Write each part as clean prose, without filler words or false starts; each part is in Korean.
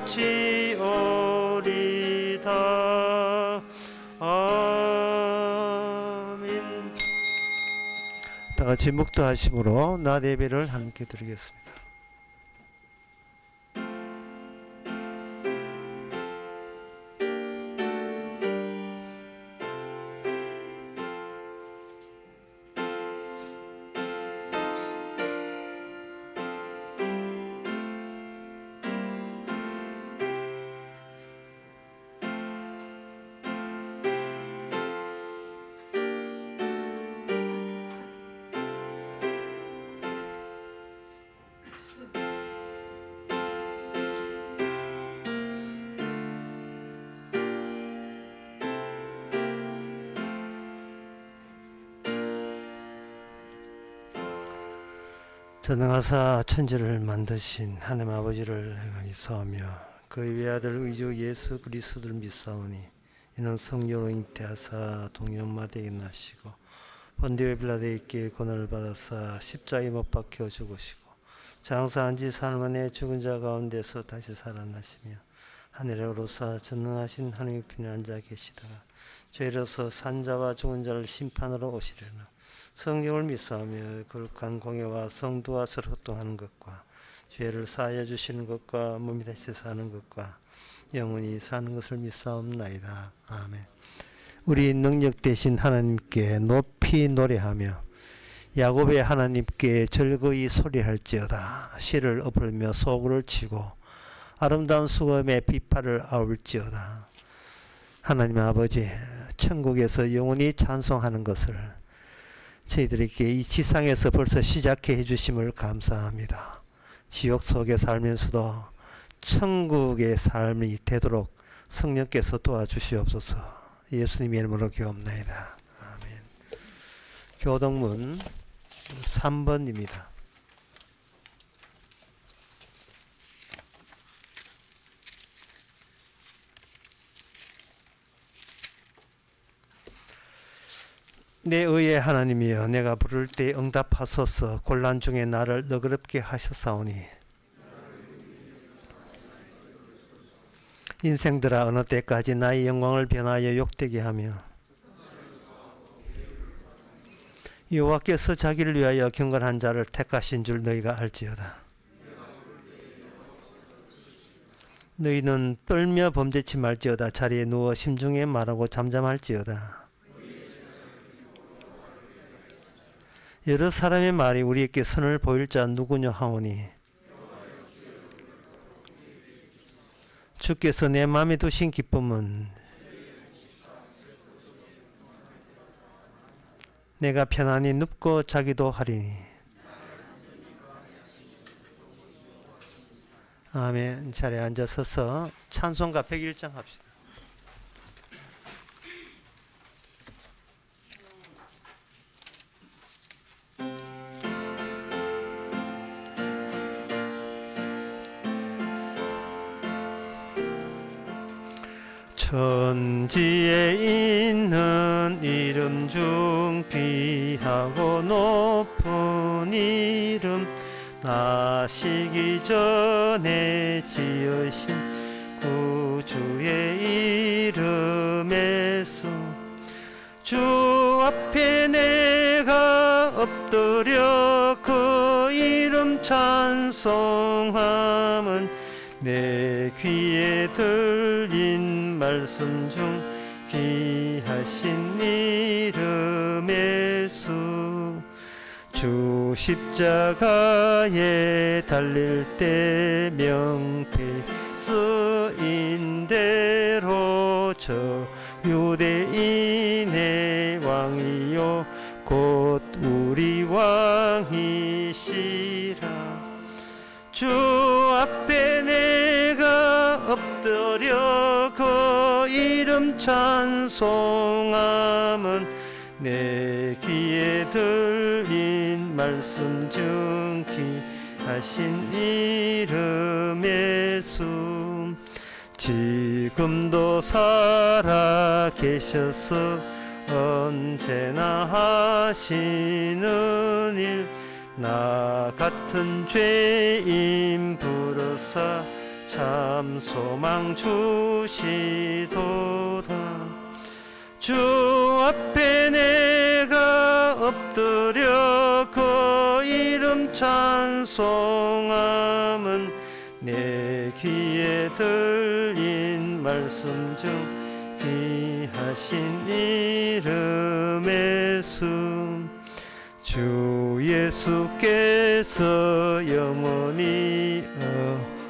바치오리다. 아멘. 다 같이 묵도하심으로 낮 예배를 함께 드리겠습니다. 전능하사 천지를 만드신 하나님 아버지를 기사하며 그의 외아들 의주 예수 그리스도를 믿사오니 이는 성령으로 잉태하사 동정마대에 나시고 본디오 빌라도에게 고난을 받아사 십자가에 못 박혀 죽으시고 장사한 지 사흘 만에 죽은 자 가운데서 다시 살아나시며 하늘에 오르사 전능하신 하나님의 편에 앉아 계시다가 죄로서 산자와 죽은 자를 심판하러 오시려나 성경을 믿사오며 거룩한 공예와 성도와 서로 협동하는 것과 죄를 사하여 주시는 것과 몸이 다시 사는 것과 영원히 사는 것을 믿사옵나이다. 아멘. 우리 능력 되신 하나님께 높이 노래하며 야곱의 하나님께 즐거이 소리할지어다. 시를 엎으며 소구를 치고 아름다운 수금의 비파를 아울지어다. 하나님 아버지, 천국에서 영원히 찬송하는 것을 저희들에게 이 지상에서 벌써 시작해 해주심을 감사합니다. 지옥 속에 살면서도 천국의 삶이 되도록 성령께서 도와주시옵소서. 예수님의 이름으로 기도합나이다. 아멘. 교동문 3번입니다. 내 의의 하나님이여, 내가 부를 때 응답하소서. 곤란 중에 나를 너그럽게 하셨사오니 인생들아, 어느 때까지 나의 영광을 변하여 욕되게 하며 여호와께서 자기를 위하여 경건한 자를 택하신 줄 너희가 알지어다. 너희는 떨며 범죄치 말지어다. 자리에 누워 심중에 말하고 잠잠할지어다. 여러 사람의 말이 우리에게 선을 보일 자 누구냐 하오니 주께서 내 마음에 두신 기쁨은 내가 편안히 눕고 자기도 하리니. 아멘. 자리에 앉아서서 찬송가 101장 합시다. 천지에 있는 이름 중 귀하고 높은 이름, 나시기 전에 지으신 구주의 이름에서 주 앞에 내가 엎드려 그 이름 찬송함은 내 귀에 들린 말씀 중 귀하신 이름의 수. 주 십자가에 달릴 때 명패 쓰인 대로 저 유대인의 왕이요 곧 우리 왕이시라. 주 앞에 내가 엎드려 그 이름 찬송함은 내 귀에 들린 말씀 중 귀하신 이름의 수. 지금도 살아 계셔서 언제나 하시는 일, 나 같은 죄인 부르사 참 소망 주시도다. 주 앞에 내가 엎드려 그 이름 찬송함은 내 귀에 들린 말씀 중 귀하신 이름의 숨. 주 예수께서 영원히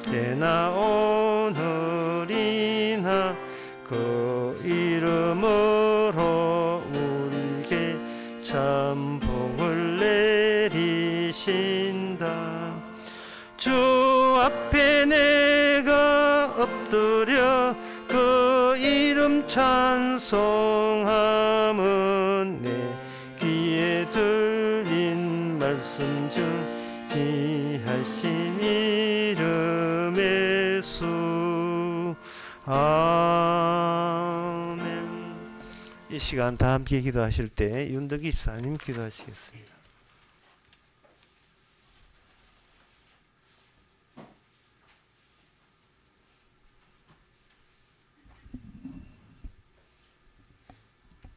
어제나 오늘이나 그 이름으로 우리에게 참 복을 내리신다. 주 앞에 내가 엎드려 그 이름 찬송함은 내 귀에 들린 말씀 중 귀하신 이름의 수. 아멘. 이 시간 다 함께 기도하실 때 윤덕기 집사님 기도하시겠습니다.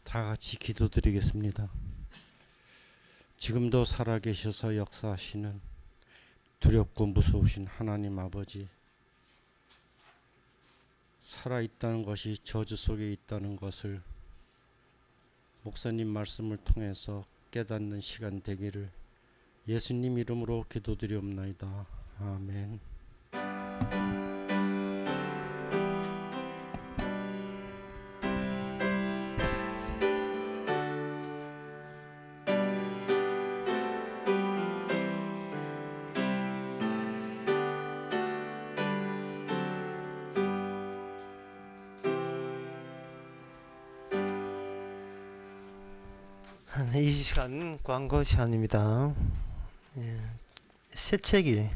다 같이 기도드리겠습니다. 지금도 살아계셔서 역사하시는 두렵고 무서우신 하나님 아버지, 살아있다는 것이 저주 속에 있다는 것을 목사님 말씀을 통해서 깨닫는 시간 되기를 예수님 이름으로 기도드리옵나이다. 아멘. 이 시간 광고 시간입니다. 새 책이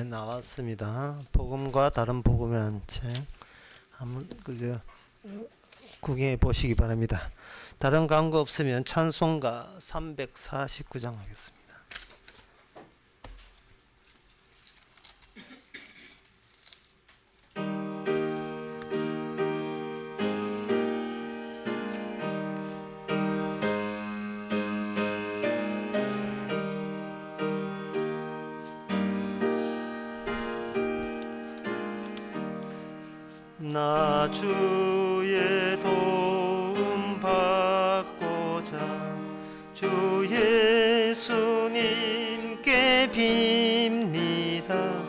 나왔습니다. 복음과 다른 복음이라는 책 한번 구경해 보시기 바랍니다. 다른 광고 없으면 찬송가 349장 하겠습니다. 나 주의 도움 받고자 주 예수님께 빕니다.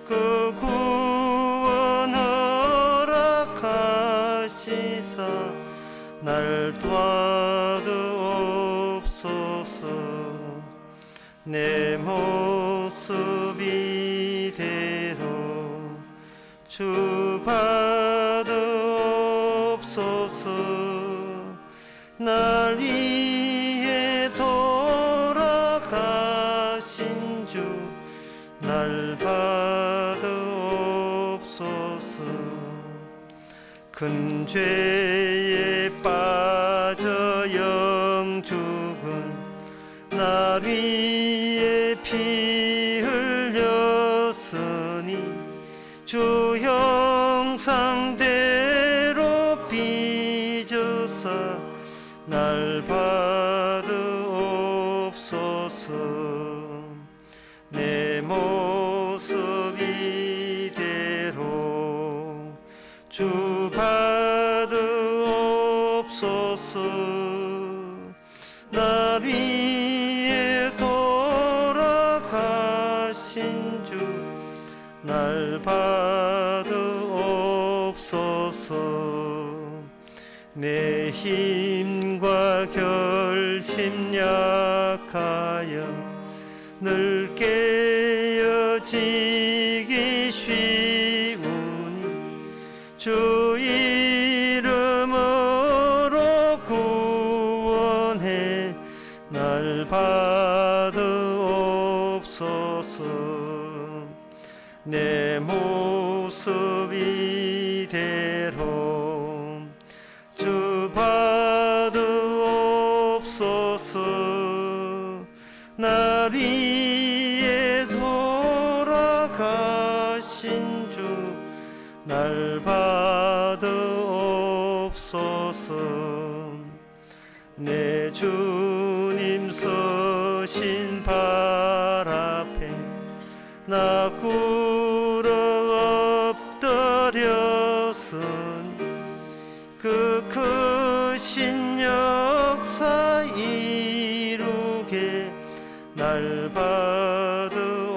그 구원 허락하시사 날 도와주옵소서. 내 모습 이대로 주 받으옵소서. 날 위해 돌아가신 주 날 받으옵소서. 큰 죄에 빠져 영죽은 날 위해 피 흘렸으니 주 형상대로 빚어서 날 받으옵소서. 내 모습 이대로 주 받으옵소서. 날 위해 돌아가신 주 날 받으옵소서. 내 힘과 결심 약하여 늘 깨어지기 쉬우니 주 이름으로 구원해 날 받으옵소서. 내 모습 이대로 주 받으옵소서. 날 위해 돌아가신 주 날 받으옵소서. 내 주님 서신 발 앞에 나 꿇어 엎드렸으니 그 크신 역사 이루게 날 받으옵소서.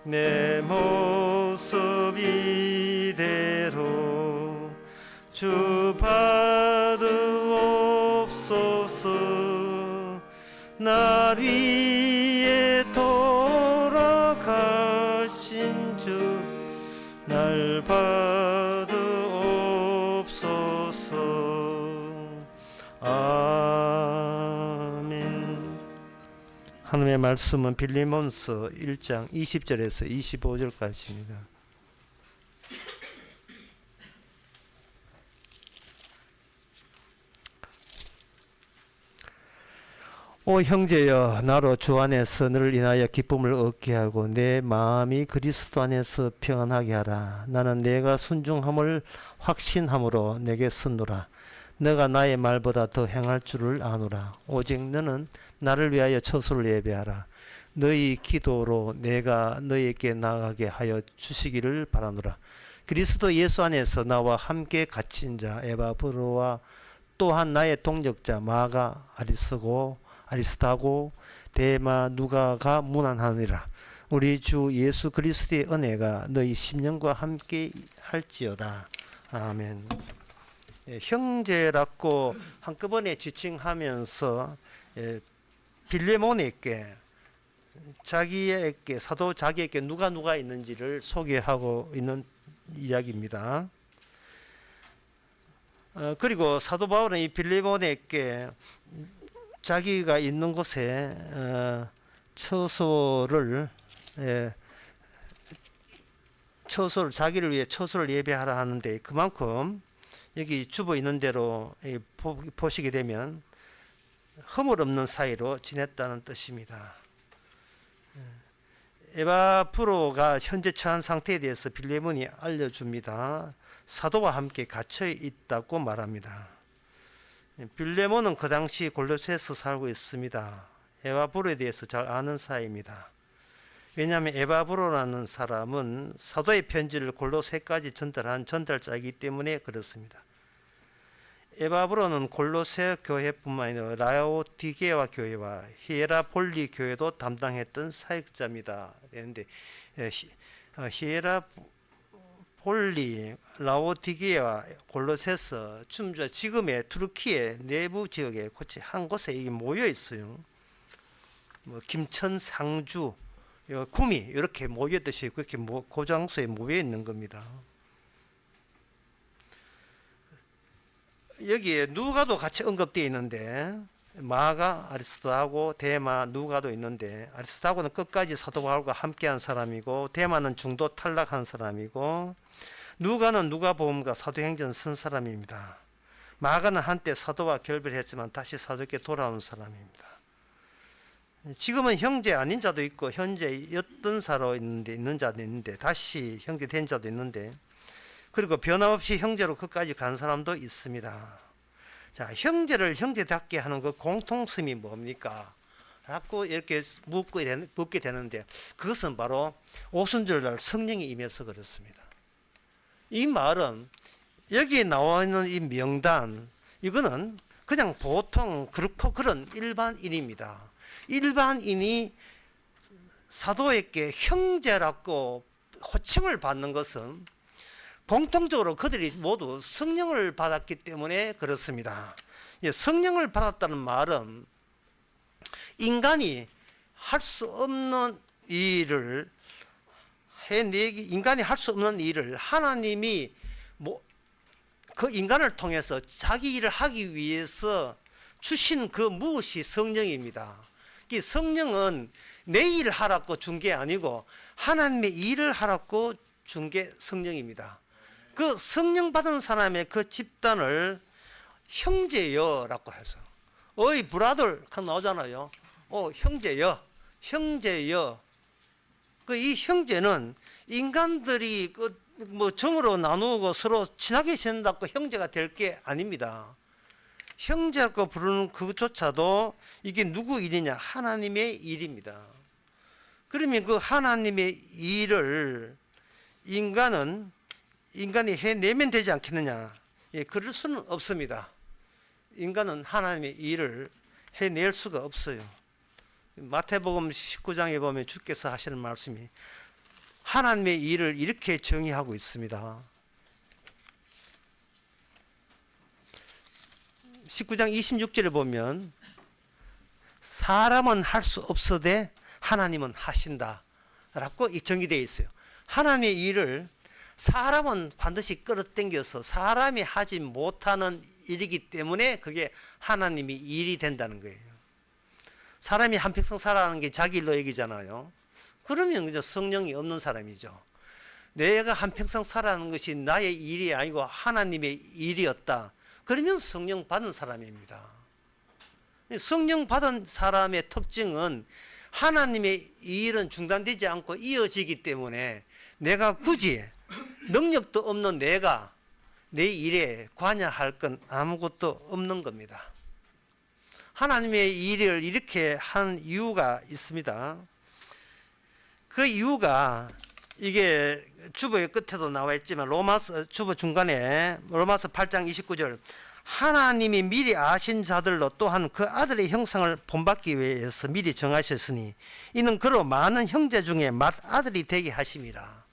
내 모습 이대로 주 받으옵소서. 날 위해 돌아가신 주 날 받으옵소서. 아멘. 하나님의 말씀은 빌레몬서 1장 20절에서 25절까지입니다. 오 형제여, 나로 주 안에서 너를 인하여 기쁨을 얻게 하고 내 마음이 그리스도 안에서 평안하게 하라. 나는 내가 순종함을 확신함으로 내게 섰노라. 너가 나의 말보다 더 행할 줄을 아노라. 오직 너는 나를 위하여 처소를 예배하라. 너희 기도로 내가 너희에게 나아가게 하여 주시기를 바라노라. 그리스도 예수 안에서 나와 함께 갇힌 자 에바브로와 또한 나의 동역자 마가 아리스타고 데마 누가가 문안하니라. 우리 주 예수 그리스도의 은혜가 너희 심령과 함께 할지어다. 아멘. 형제라고 한꺼번에 지칭하면서 빌레몬에게 자기에게 사도 자기에게 누가 있는지를 소개하고 있는 이야기입니다. 그리고 사도 바울은 이 빌레몬에게 자기가 있는 곳에 처소를 자기를 위해 처소를 예배하라 하는데, 그만큼 여기 주보 있는 대로 보시게 되면 허물 없는 사이로 지냈다는 뜻입니다. 에바브로가 현재 처한 상태에 대해서 빌레몬이 알려줍니다. 사도와 함께 갇혀 있다고 말합니다. 빌레몬은 그 당시 골로새에서 살고 있습니다. 에바브로에 대해서 잘 아는 사이입니다. 왜냐하면 에바브로라는 사람은 사도의 편지를 골로새까지 전달한 전달자이기 때문에 그렇습니다. 에바브로는 골로새 교회뿐만 아니라 라오디게와 교회와 히에라폴리 교회도 담당했던 사역자입니다. 그런데 히에라폴리, 라오디게와 골로새서 지금의 투르키의 내부 지역에 한 곳에 모여 있어요. 김천, 상주, 구미 이렇게 모였듯이 그렇게 고장소에 모여 있는 겁니다. 여기에 누가도 같이 언급되어 있는데, 마가 아리스타고 데마 누가도 있는데, 아리스타고는 끝까지 사도 바울과 함께한 사람이고 데마는 중도 탈락한 사람이고 누가는 누가복음과 사도행전 쓴 사람입니다. 마가는 한때 사도와 결별했지만 다시 사도에게 돌아온 사람입니다. 지금은 형제 아닌 자도 있고 현재였던 사로 있는 자도 있는데 다시 형제 된 자도 있는데, 그리고 변함없이 형제로 끝까지 간 사람도 있습니다. 자, 형제를 형제답게 하는 그 공통점이 뭡니까? 자꾸 이렇게 묻게 되는데, 그것은 바로 오순절날 성령이 임해서 그렇습니다. 이 말은 여기에 나와 있는 이 명단, 이거는 그냥 보통 그렇고 그런 일반인입니다. 일반인이 사도에게 형제라고 호칭을 받는 것은 공통적으로 그들이 모두 성령을 받았기 때문에 그렇습니다. 성령을 받았다는 말은 인간이 할 수 없는 일을 인간이 할 수 없는 일을 하나님이 그 인간을 통해서 자기 일을 하기 위해서 주신 그 무엇이 성령입니다. 이 성령은 내 일을 하라고 준 게 아니고 하나님의 일을 하라고 준 게 성령입니다. 그 성령 받은 사람의 그 집단을 형제여라고 해서, 어이 브라들 나오잖아요. 형제여 그 이 형제는 인간들이 뭐 정으로 나누고 서로 친하게 지낸다고 형제가 될 게 아닙니다. 형제라고 부르는 그조차도 이게 누구 일이냐? 하나님의 일입니다. 그러면 그 하나님의 일을 인간이 해내면 되지 않겠느냐? 예, 그럴 수는 없습니다. 인간은 하나님의 일을 해낼 수가 없어요. 마태복음 19장에 보면 주께서 하시는 말씀이 하나님의 일을 이렇게 정의하고 있습니다. 19장 26절에 보면 사람은 할 수 없어되 하나님은 하신다 라고 정의되어 있어요. 하나님의 일을 사람은 반드시 끌어당겨서 사람이 하지 못하는 일이기 때문에 그게 하나님의 일이 된다는 거예요. 사람이 한평생 살아가는 게 자기 일로 얘기잖아요. 그러면 그저 성령이 없는 사람이죠. 내가 한평생 살아가는 것이 나의 일이 아니고 하나님의 일이었다. 그러면 성령 받은 사람입니다. 성령 받은 사람의 특징은 하나님의 일은 중단되지 않고 이어지기 때문에 내가 굳이 능력도 없는 내가 내 일에 관여할 건 아무것도 없는 겁니다. 하나님의 일을 이렇게 한 이유가 있습니다. 그 이유가 이게 주보의 끝에도 나와 있지만 주보 중간에 로마서 8장 29절 하나님이 미리 아신 자들로 또한 그 아들의 형상을 본받기 위해서 미리 정하셨으니 이는 그로 많은 형제 중에 맏아들이 되게 하심이라.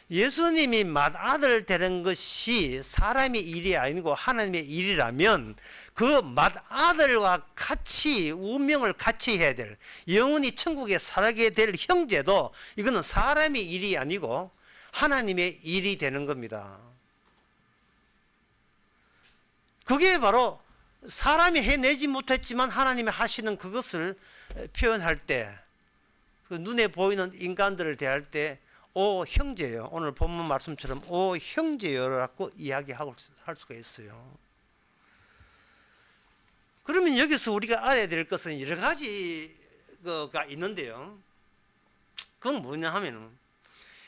예수님이 맏아들 되는 것이 사람의 일이 아니고 하나님의 일이라면 그 맏아들과 같이 운명을 같이 해야 될 영원히 천국에 살게 될 형제도 이거는 사람의 일이 아니고 하나님의 일이 되는 겁니다. 그게 바로 사람이 해내지 못했지만 하나님이 하시는 그것을 표현할 때 그 눈에 보이는 인간들을 대할 때 오 형제요, 오늘 본문 말씀처럼 오 형제요라고 이야기할 수가 있어요. 그러면 여기서 우리가 알아야 될 것은 여러 가지가 있는데요. 그건 뭐냐 하면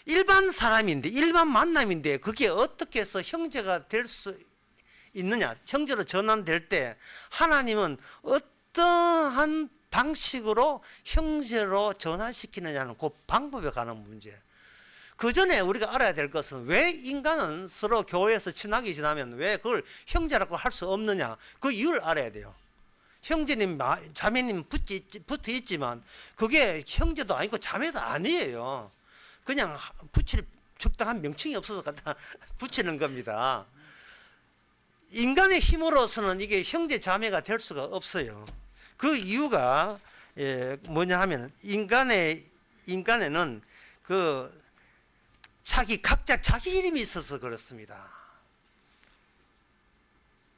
일반 사람인데 일반 만남인데 그게 어떻게 해서 형제가 될 수 있느냐, 형제로 전환될 때 하나님은 어떠한 방식으로 형제로 전환시키느냐는 그 방법에 관한 문제. 그 전에 우리가 알아야 될 것은 왜 인간은 서로 교회에서 친하게 지나면 왜 그걸 형제라고 할 수 없느냐, 그 이유를 알아야 돼요. 형제님, 자매님 붙어 있지만 그게 형제도 아니고 자매도 아니에요. 그냥 붙일 적당한 명칭이 없어서 갖다 붙이는 겁니다. 인간의 힘으로서는 이게 형제 자매가 될 수가 없어요. 그 이유가 뭐냐 하면 인간에는 그 각자 자기 이름이 있어서 그렇습니다.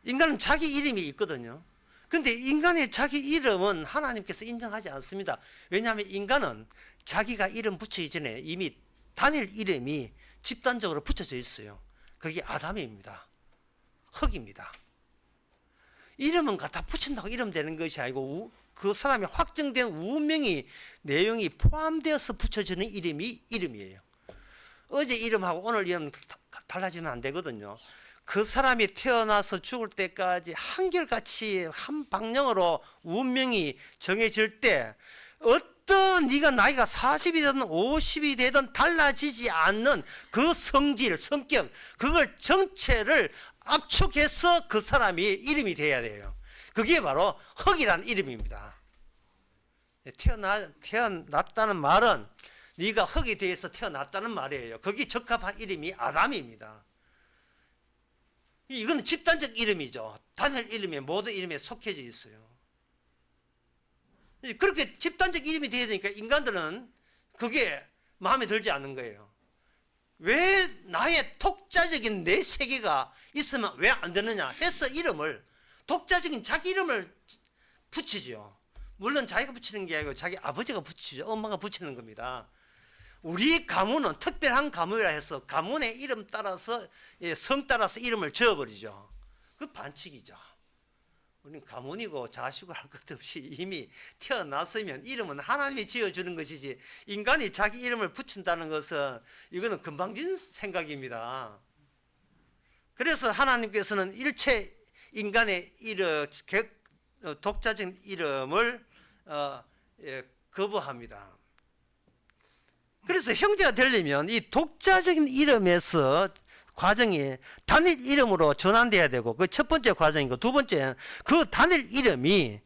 인간은 자기 이름이 있거든요. 근데 인간의 자기 이름은 하나님께서 인정하지 않습니다. 왜냐하면 인간은 자기가 이름 붙이기 전에 이미 단일 이름이 집단적으로 붙여져 있어요. 그게 아담입니다. 흙입니다. 이름은 갖다 붙인다고 이름 되는 것이 아니고 그 사람의 확정된 운명이 내용이 포함되어서 붙여지는 이름이 이름이에요. 어제 이름하고 오늘 이름 달라지면 안 되거든요. 그 사람이 태어나서 죽을 때까지 한결같이 한 방향으로 운명이 정해질 때 어떤 네가 나이가 40이 되든 50이 되든 달라지지 않는 그 성질, 성격, 그걸 전체를 압축해서 그 사람이 이름이 돼야 돼요. 그게 바로 흙이라는 이름입니다. 태어났다는 말은 네가 흙이 되어서 태어났다는 말이에요. 거기 적합한 이름이 아담입니다. 이건 집단적 이름이죠. 단일 이름에 모든 이름에 속해져 있어요. 그렇게 집단적 이름이 되어야 되니까 인간들은 그게 마음에 들지 않는 거예요. 왜 나의 독자적인 내 세계가 있으면 왜 안 되느냐 해서 독자적인 자기 이름을 붙이죠. 물론 자기가 붙이는 게 아니고 자기 아버지가 붙이죠. 엄마가 붙이는 겁니다. 우리 가문은 특별한 가문이라 해서 가문의 이름 따라서 성 따라서 이름을 지어버리죠. 그 반칙이죠. 우리는 가문이고 자식고 할 것 없이 이미 태어났으면 이름은 하나님이 지어주는 것이지, 인간이 자기 이름을 붙인다는 것은 이거는 금방진 생각입니다. 그래서 하나님께서는 일체 인간의 독자적인 이름을 거부합니다. 그래서 형제가 되려면 이 독자적인 이름에서 과정이 단일 이름으로 전환돼야 되고, 그 첫 번째 과정이고, 두 번째는 그 단일 이름이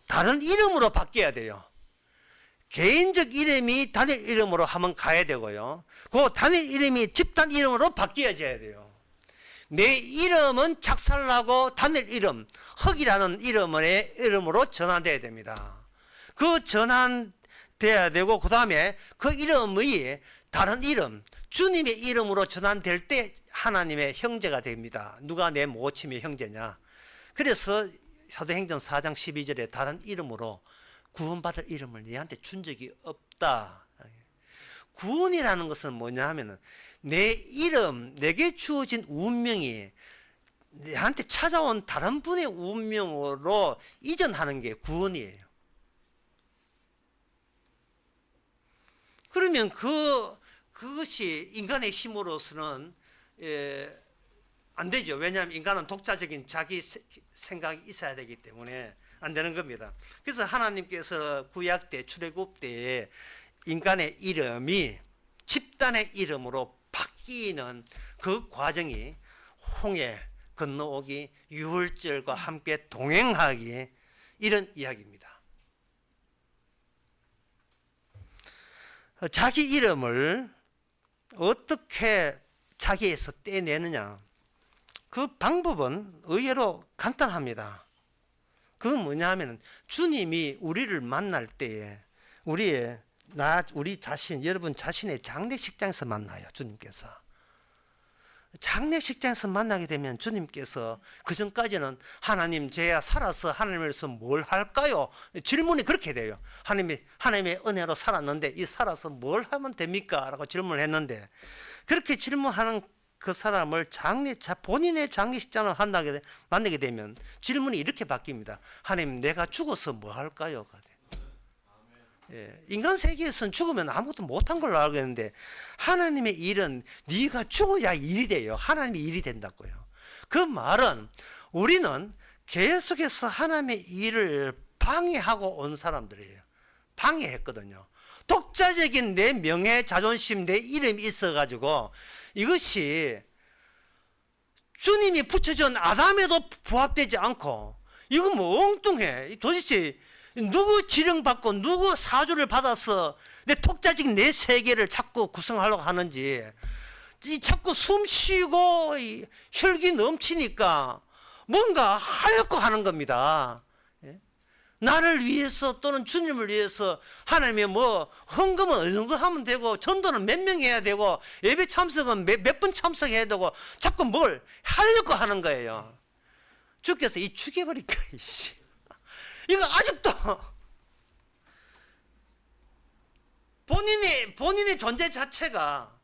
다른 이름으로 바뀌어야 돼요. 개인적 이름이 단일 이름으로 한번 가야 되고요, 그 단일 이름이 집단 이름으로 바뀌어져야 돼요. 내 이름은 작살나고 단일 이름, 흑이라는 이름으로 전환돼야 됩니다. 그 전환돼야 되고, 그 다음에 그 이름이 다른 이름, 주님의 이름으로 전환될 때 하나님의 형제가 됩니다. 누가 내 모침의 형제냐? 그래서 사도행전 4장 12절에 다른 이름으로 구원받을 이름을 너한테 준 적이 없다. 구원이라는 것은 뭐냐 하면은 내 이름, 내게 주어진 운명이 내한테 찾아온 다른 분의 운명으로 이전하는 게 구원이에요. 그러면 그것이 인간의 힘으로서는 안 되죠. 왜냐하면 인간은 독자적인 자기 생각이 있어야 되기 때문에 안 되는 겁니다. 그래서 하나님께서 구약 때, 출애굽 때에 인간의 이름이 집단의 이름으로 바뀌는 그 과정이 홍해 건너오기, 유월절과 함께 동행하기, 이런 이야기입니다. 자기 이름을 어떻게 자기에서 떼내느냐, 그 방법은 의외로 간단합니다. 그건 뭐냐 하면 주님이 우리를 만날 때에 우리 자신, 여러분 자신의 장례식장에서 만나요. 주님께서 장례식장에서 만나게 되면 주님께서, 그 전까지는 하나님, 제가 살아서 하나님께서 뭘 할까요? 질문이 그렇게 돼요. 하나님의 은혜로 살았는데 이 살아서 뭘 하면 됩니까? 라고 질문을 했는데, 그렇게 질문하는 그 사람을 본인의 장례식장을 만나게 되면 질문이 이렇게 바뀝니다. 하나님, 내가 죽어서 뭐 할까요? 인간 세계에서는 죽으면 아무것도 못한 걸로 알고 있는데, 하나님의 일은 네가 죽어야 일이 돼요. 하나님의 일이 된다고요. 그 말은 우리는 계속해서 하나님의 일을 방해하고 온 사람들이에요. 방해했거든요. 독자적인 내 명예, 자존심, 내 이름이 있어가지고 이것이 주님이 붙여준 아담에도 부합되지 않고, 이건 뭐 엉뚱해. 도대체 누구 지령받고 누구 사주를 받아서 내 독자적인 내 세계를 자꾸 구성하려고 하는지, 자꾸 숨 쉬고 혈기 넘치니까 뭔가 하려고 하는 겁니다. 나를 위해서 또는 주님을 위해서 하나님의 헌금은 어느 정도 하면 되고, 전도는 몇 명 해야 되고, 예배 참석은 몇 번 참석해야 되고, 자꾸 뭘 하려고 하는 거예요. 주께서 죽여버릴까, 이거 아직도 본인의 존재 자체가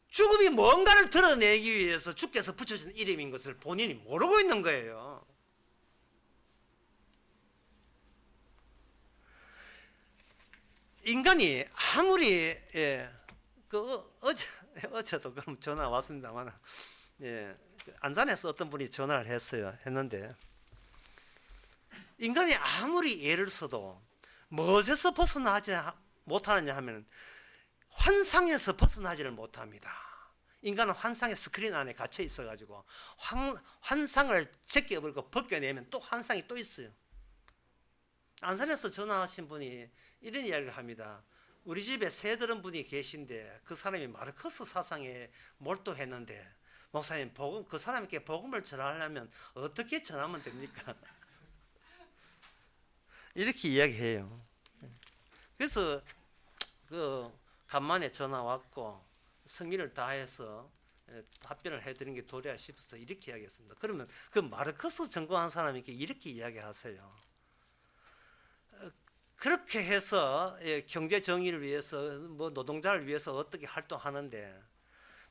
죽음이 뭔가를 드러내기 위해서 주께서 붙여준 이름인 것을 본인이 모르고 있는 거예요. 인간이 아무리 어제도 그럼 전화 왔습니다만, 안산에서 어떤 분이 전화를 했는데, 인간이 아무리 예를 써도 무엇에서 벗어나지 못하느냐 하면 환상에서 벗어나지를 못합니다. 인간은 환상의 스크린 안에 갇혀 있어가지고 환상을 제껴버리고 벗겨내면 또 환상이 또 있어요. 안산에서 전화하신 분이 이런 이야기를 합니다. 우리 집에 새들은 분이 계신데 그 사람이 마르크스 사상에 몰두했는데, 목사님, 그 사람에게 복음을 전하려면 어떻게 전하면 됩니까? 이렇게 이야기해요. 그래서 간만에 전화 왔고 성의를 다해서 답변을 해드린 게 도리야 싶어서 이렇게 이야기했습니다. 그러면 그 마르크스 전공한 사람에게 이렇게 이야기하세요. 그렇게 해서 경제 정의를 위해서, 노동자를 위해서 어떻게 활동하는데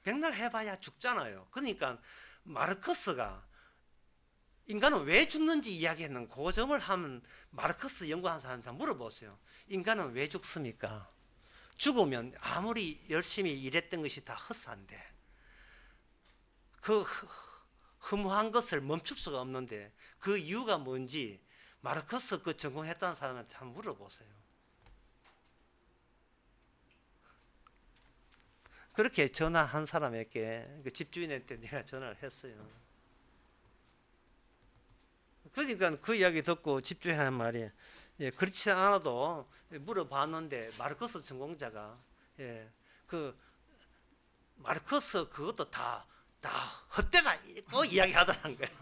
백날 해봐야 죽잖아요. 그러니까 마르크스가 인간은 왜 죽는지 이야기하는 그 점을 한번 마르크스 연구한 사람한테 물어보세요. 인간은 왜 죽습니까? 죽으면 아무리 열심히 일했던 것이 다 헛사인데 그 허무한 것을 멈출 수가 없는데 그 이유가 뭔지 마르크스 그 전공했다는 사람한테 한번 물어보세요. 그렇게 전화한 사람에게 그 집주인한테 내가 전화를 했어요. 그러니까 그 이야기 듣고 집주인 하는 말이 그렇지 않아도 물어봤는데 마르크스 전공자가 그 마르크스 그것도 다 헛되다 그 이야기 하더라는 거예요.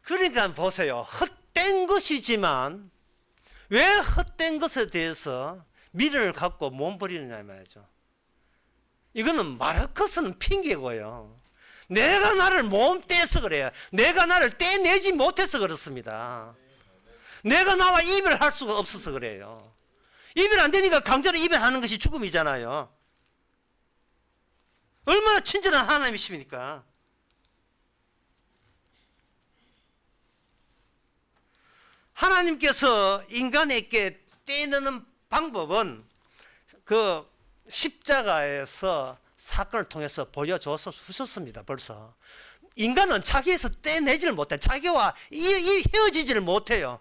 그러니까 보세요. 헛된 것이지만 왜 헛된 것에 대해서 미련을 갖고 몸부리느냐 말이죠. 이거는 마르크스는 핑계고요. 내가 나를 못 떼서 그래요. 내가 나를 떼내지 못해서 그렇습니다. 내가 나와 이별할 수가 없어서 그래요. 이별 안 되니까 강제로 이별하는 것이 죽음이잖아요. 얼마나 친절한 하나님이십니까? 하나님께서 인간에게 떼내는 방법은 그 십자가에서 사건을 통해서 보여줘서 주셨습니다. 벌써 인간은 자기에서 떼내지를 못해. 자기와 헤어지지를 못해요.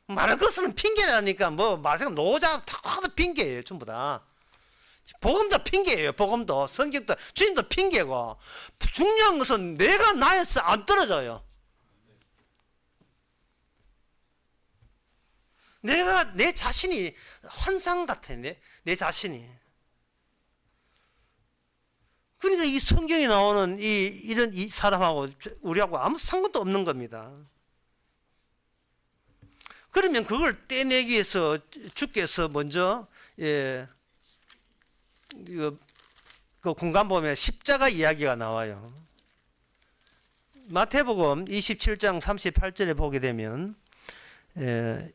마르크스는 핑계라니까 뭐 말생 노자 다도 핑계예요. 전부 다 복음도 핑계예요. 복음도 성경도 주님도 핑계고 중요한 것은 내가 나에서 안 떨어져요. 내가 내 자신이 환상 같아. 내 자신이. 그러니까 이 성경에 나오는 이런 이 사람하고 우리하고 아무 상관도 없는 겁니다. 그러면 그걸 떼내기 위해서 주께서 먼저 그 공간 보면 십자가 이야기가 나와요. 마태복음 27장 38절에 보게 되면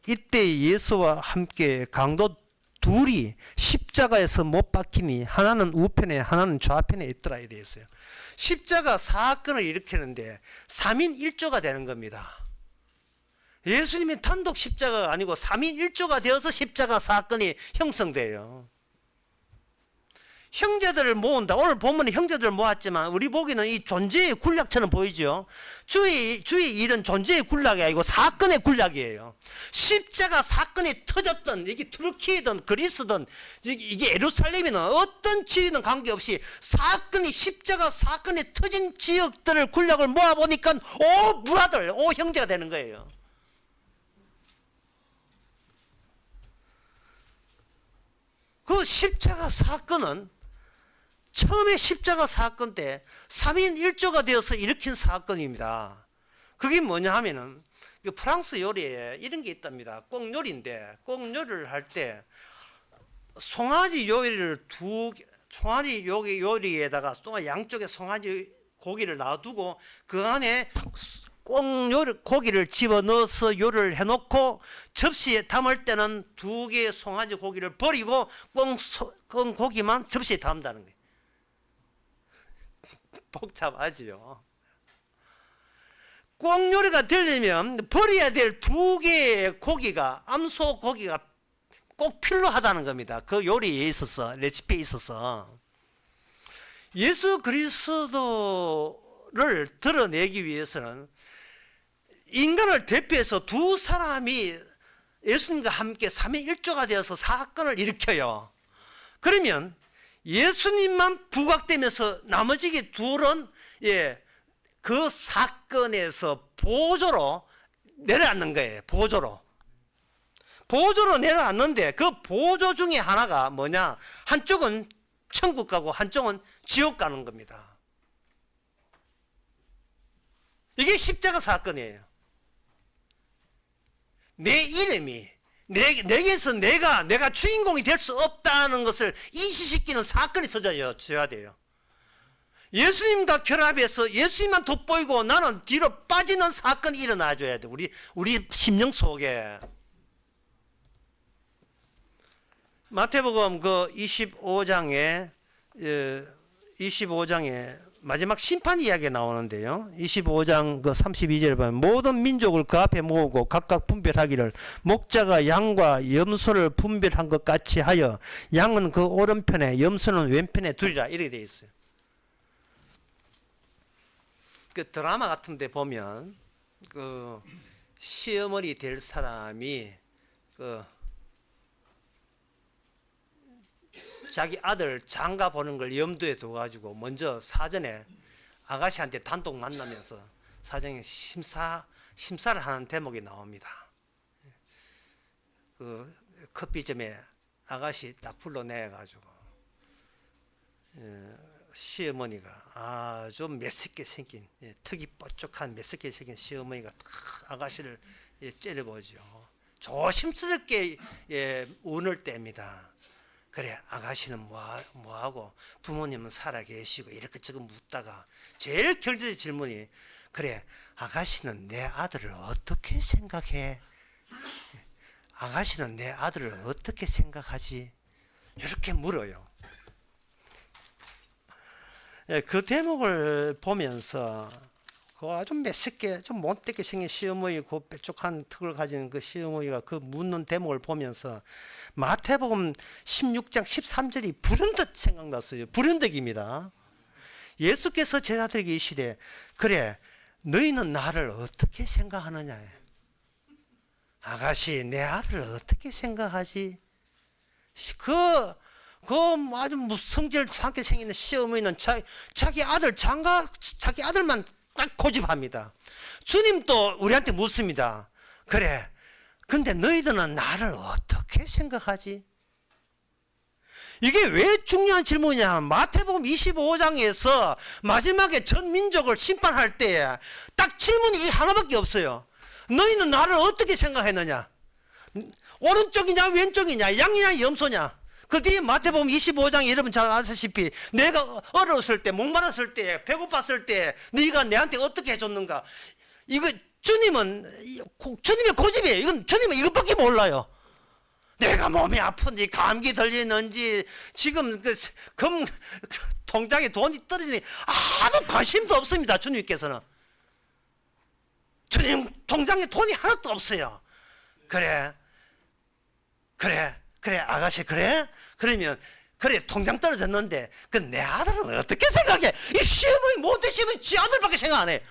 이때 예수와 함께 강도 둘이 십자가에서 못 박히니 하나는 우편에 하나는 좌편에 있더라 이래 있어요. 십자가 사건을 일으키는데 3인 1조가 되는 겁니다. 예수님이 단독 십자가가 아니고 3인 1조가 되어서 십자가 사건이 형성돼요. 형제들을 모은다. 오늘 본문에 형제들을 모았지만 우리 보기는 이 존재의 군락처럼 보이죠. 주의 일은 존재의 군락이 아니고 사건의 군락이에요. 십자가 사건이 터졌던 이게 투르키든 그리스든 이게 예루살렘이든 어떤 지역이든 관계없이 십자가 사건이 터진 지역들을 군락을 모아보니까 오 브라들 오 형제가 되는 거예요. 그 십자가 사건은 처음에 십자가 사건 때 3인 1조가 되어서 일으킨 사건입니다. 그게 뭐냐 하면은 프랑스 요리에 이런 게 있답니다. 꼭 요리인데 꼭 요리를 할 때 송아지 요리를 송아지 요리에다가 또 양쪽에 송아지 고기를 놔두고 그 안에 꼭 요리 고기를 집어넣어서 요리를 해놓고 접시에 담을 때는 2개의 송아지 고기를 버리고 꼭 고기만 접시에 담는다는 거예요. 복잡하지요. 꼭 요리가 되려면 버려야 될 2개의 고기가 암소 고기가 꼭 필요하다는 겁니다. 그 요리에 있어서 레시피에 있어서 예수 그리스도를 드러내기 위해서는 인간을 대표해서 2 사람이 예수님과 함께 3인 1조가 되어서 사건을 일으켜요. 그러면 예수님만 부각되면서 나머지 둘은 그 사건에서 보조로 내려앉는 거예요. 보조로 내려앉는데 그 보조 중에 하나가 뭐냐? 한쪽은 천국 가고 한쪽은 지옥 가는 겁니다. 이게 십자가 사건이에요. 내 이름이 내게서 내가 주인공이 될 수 없다는 것을 인식시키는 사건이 터져야 돼요. 예수님과 결합해서 예수님만 돋보이고 나는 뒤로 빠지는 사건이 일어나줘야 돼. 우리 심령 속에. 마태복음 그 25장에 마지막 심판 이야기가 나오는데요. 25장 그 32절에 보면 모든 민족을 그 앞에 모으고 각각 분별하기를 목자가 양과 염소를 분별한 것 같이 하여 양은 그 오른편에 염소는 왼편에 두리라 이렇게 되어 있어요. 그 드라마 같은 데 보면 그 시어머니 될 사람이 그 자기 아들 장가 보는 걸 염두에 둬가지고 먼저 사전에 아가씨한테 단독 만나면서 사전에 심사를 하는 대목이 나옵니다. 그 커피점에 아가씨 딱 불러내가지고 시어머니가 아주 매섭게 생긴 턱이 뾰족한 매섭게 생긴 시어머니가 딱 아가씨를 째려보죠. 조심스럽게 운을 뗍니다. 그래 아가씨는 뭐하고 부모님은 살아계시고 이렇게 저거 묻다가 제일 결정적인 질문이 그래 아가씨는 내 아들을 어떻게 생각해? 아가씨는 내 아들을 어떻게 생각하지? 이렇게 물어요. 그 대목을 보면서 그 아주 매섭게 좀 못되게 생긴 시어머니 그 뾰족한 턱을 가진 그 시어머니가 그 묻는 대목을 보면서 마태복음 16장 13절이 불현듯 생각났어요. 불현듯입니다. 예수께서 제자들에게 이르시되 그래 너희는 나를 어떻게 생각하느냐. 아가씨 내 아들을 어떻게 생각하지? 그 아주 무성질 상게 생기는 시어머니는 자기 아들 자기 아들만 딱 고집합니다. 주님도 우리한테 묻습니다. 그래 근데 너희들은 나를 어떻게 생각하지? 이게 왜 중요한 질문이냐. 마태복음 25장에서 마지막에 전 민족을 심판할 때 딱 질문이 이 하나밖에 없어요. 너희는 나를 어떻게 생각했느냐? 오른쪽이냐 왼쪽이냐 양이냐 염소냐? 그 뒤에 마태복음 25장 여러분 잘 아시다시피 내가 어려웠을 때 목마랐을 때 배고팠을 때 네가 내한테 어떻게 해줬는가. 이거 주님의 고집이에요. 이건 주님은 이것밖에 몰라요. 내가 몸이 아픈지 감기 걸리는지 지금 통장에 돈이 떨어지니 아무 관심도 없습니다. 주님께서는 주님 통장에 돈이 하나도 없어요. 그래 아가씨 그래? 그러면 그래 통장 떨어졌는데 그 내 아들은 어떻게 생각해? 이 시어머니 못된 시어머니 지 아들밖에 생각 안 해.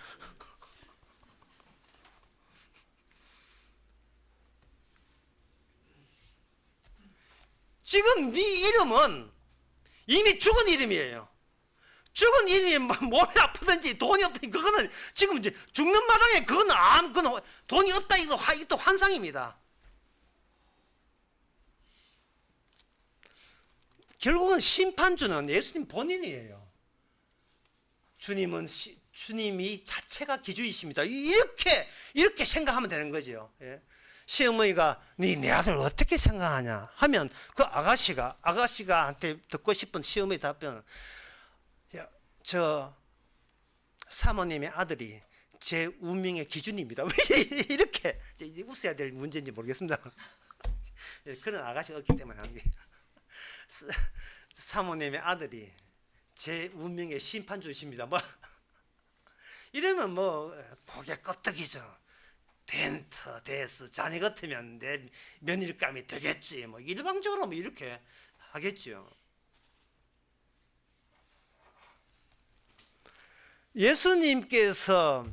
지금 네 이름은 이미 죽은 이름이에요. 죽은 이름이 몸이 아프든지 돈이 없든지 그거는 지금 이제 죽는 마당에 그건 돈이 없다 이것도 환상입니다. 결국은 심판주는 예수님 본인이에요. 주님이 자체가 기준이십니다. 이렇게 생각하면 되는 거죠. 예. 시어머니가 내 아들 어떻게 생각하냐 하면 그 아가씨가 한테 듣고 싶은 시어머니 답변은 저 사모님의 아들이 제 운명의 기준입니다. 이렇게 웃어야 될 문제인지 모르겠습니다. 그런 아가씨가 없기 때문에 합니다. 사모님의 아들이 제 운명의 심판주십니다. 이러면 고개 끄덕이죠. 된터 됐어. 자네 같으면 내 며느리감이 되겠지. 일방적으로 이렇게 하겠죠. 예수님께서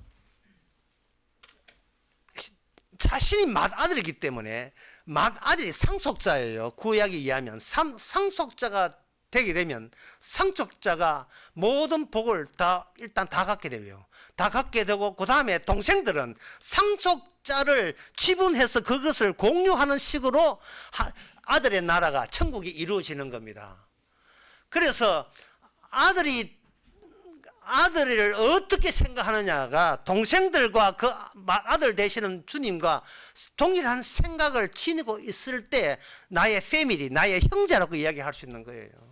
자신이 맏아들이기 때문에 맏아들이 상속자예요. 구약에 의하면 상속자가 되게 되면 상속자가 모든 복을 일단 다 갖게 되고요. 다 갖게 되고 그 다음에 동생들은 상속자를 지분해서 그것을 공유하는 식으로 아들의 나라가 천국이 이루어지는 겁니다. 그래서 아들을 어떻게 생각하느냐가 동생들과 그 아들 되시는 주님과 동일한 생각을 지니고 있을 때 나의 패밀리, 나의 형제라고 이야기할 수 있는 거예요.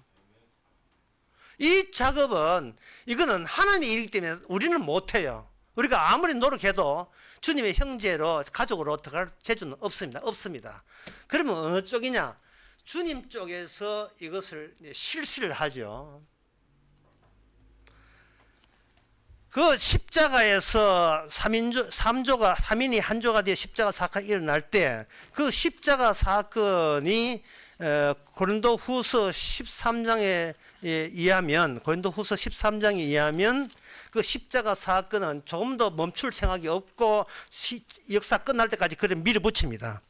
이 작업은 이거는 하나님의 일이기 때문에 우리는 못해요. 우리가 아무리 노력해도 주님의 형제로 가족으로 들어갈 재주는 없습니다. 그러면 어느 쪽이냐? 주님 쪽에서 이것을 실시를 하죠. 그 십자가에서 삼인이 한조가 되어 십자가 사건이 일어날 때 그 십자가 사건이 고린도후서 13장에 의하면 그 십자가 사건은 조금 더 멈출 생각이 없고 역사 끝날 때까지 그래 밀어붙입니다.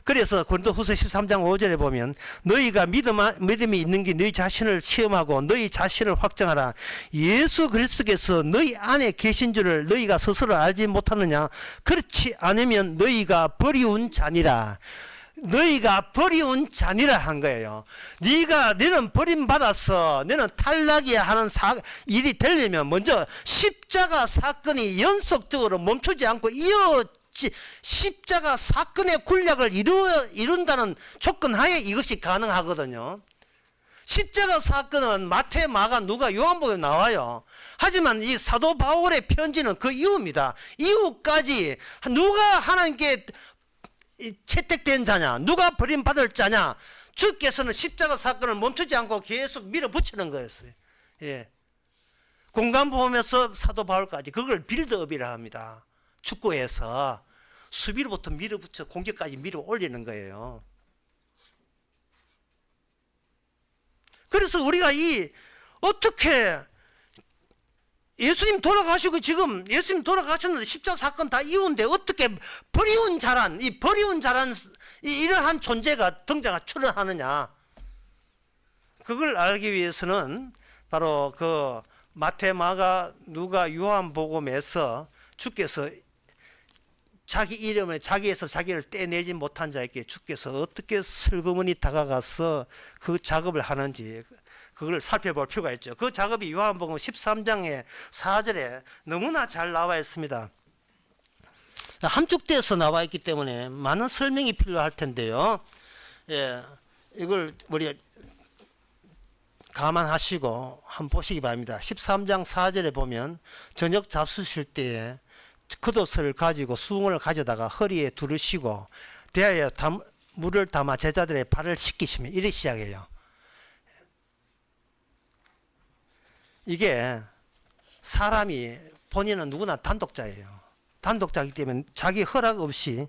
그래서 고린도후서 13장 5절에 보면 너희가 믿음이 있는 게 너희 자신을 시험하고 너희 자신을 확정하라. 예수 그리스도께서 너희 안에 계신 줄을 너희가 스스로 알지 못하느냐. 그렇지 않으면 너희가 버리운 자니라. 너희가 버리운 자니라 한 거예요. 너는 버림받아서 너는 탈락이야 하는 일이 되려면 먼저 십자가 사건이 연속적으로 멈추지 않고 십자가 사건의 군략을 이룬다는 조건 하에 이것이 가능하거든요. 십자가 사건은 마태, 마가, 누가, 요한복음에 나와요. 하지만 이 사도 바울의 편지는 그 이후입니다. 이후까지 누가 하나님께 채택된 자냐, 누가 버림받을 자냐, 주께서는 십자가 사건을 멈추지 않고 계속 밀어붙이는 거였어요. 예. 공간보험에서 사도 바울까지 그걸 빌드업이라 합니다. 축구에서 수비로부터 밀어붙여 공격까지 밀어 올리는 거예요. 그래서 우리가 어떻게 예수님 돌아가시고 지금 예수님 돌아가셨는데 십자가 사건 다 이후인데 어떻게 버리운 자란 이러한 존재가 출현하느냐. 그걸 알기 위해서는 바로 그 마태, 마가, 누가, 요한복음에서 주께서 자기 이름을 자기에서 자기를 떼내지 못한 자에게 주께서 어떻게 슬그머니 다가가서 그 작업을 하는지 그걸 살펴볼 필요가 있죠. 그 작업이 요한복음 13장의 4절에 너무나 잘 나와 있습니다. 함축돼서 나와 있기 때문에 많은 설명이 필요할 텐데요. 예, 이걸 우리 감안하시고 한번 보시기 바랍니다. 13장 4절에 보면 저녁 잡수실 때에 겉옷을 가지고 수공을 가져다가 허리에 두르시고 대하여 물을 담아 제자들의 발을 씻기시며 이렇게 시작해요. 이게 사람이 본인은 누구나 단독자예요. 단독자이기 때문에 자기 허락 없이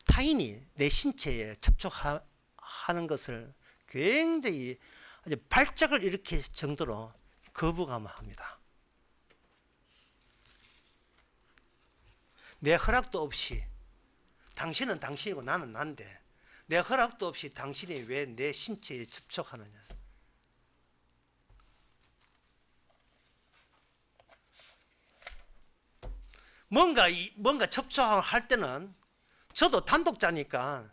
타인이 내 신체에 접촉하는 것을 굉장히 발작을 일으킬 정도로 거부감합니다. 내 허락도 없이 당신은 당신이고 나는 난데 내 허락도 없이 당신이 왜 내 신체에 접촉하느냐. 뭔가 접촉을 할 때는 저도 단독자니까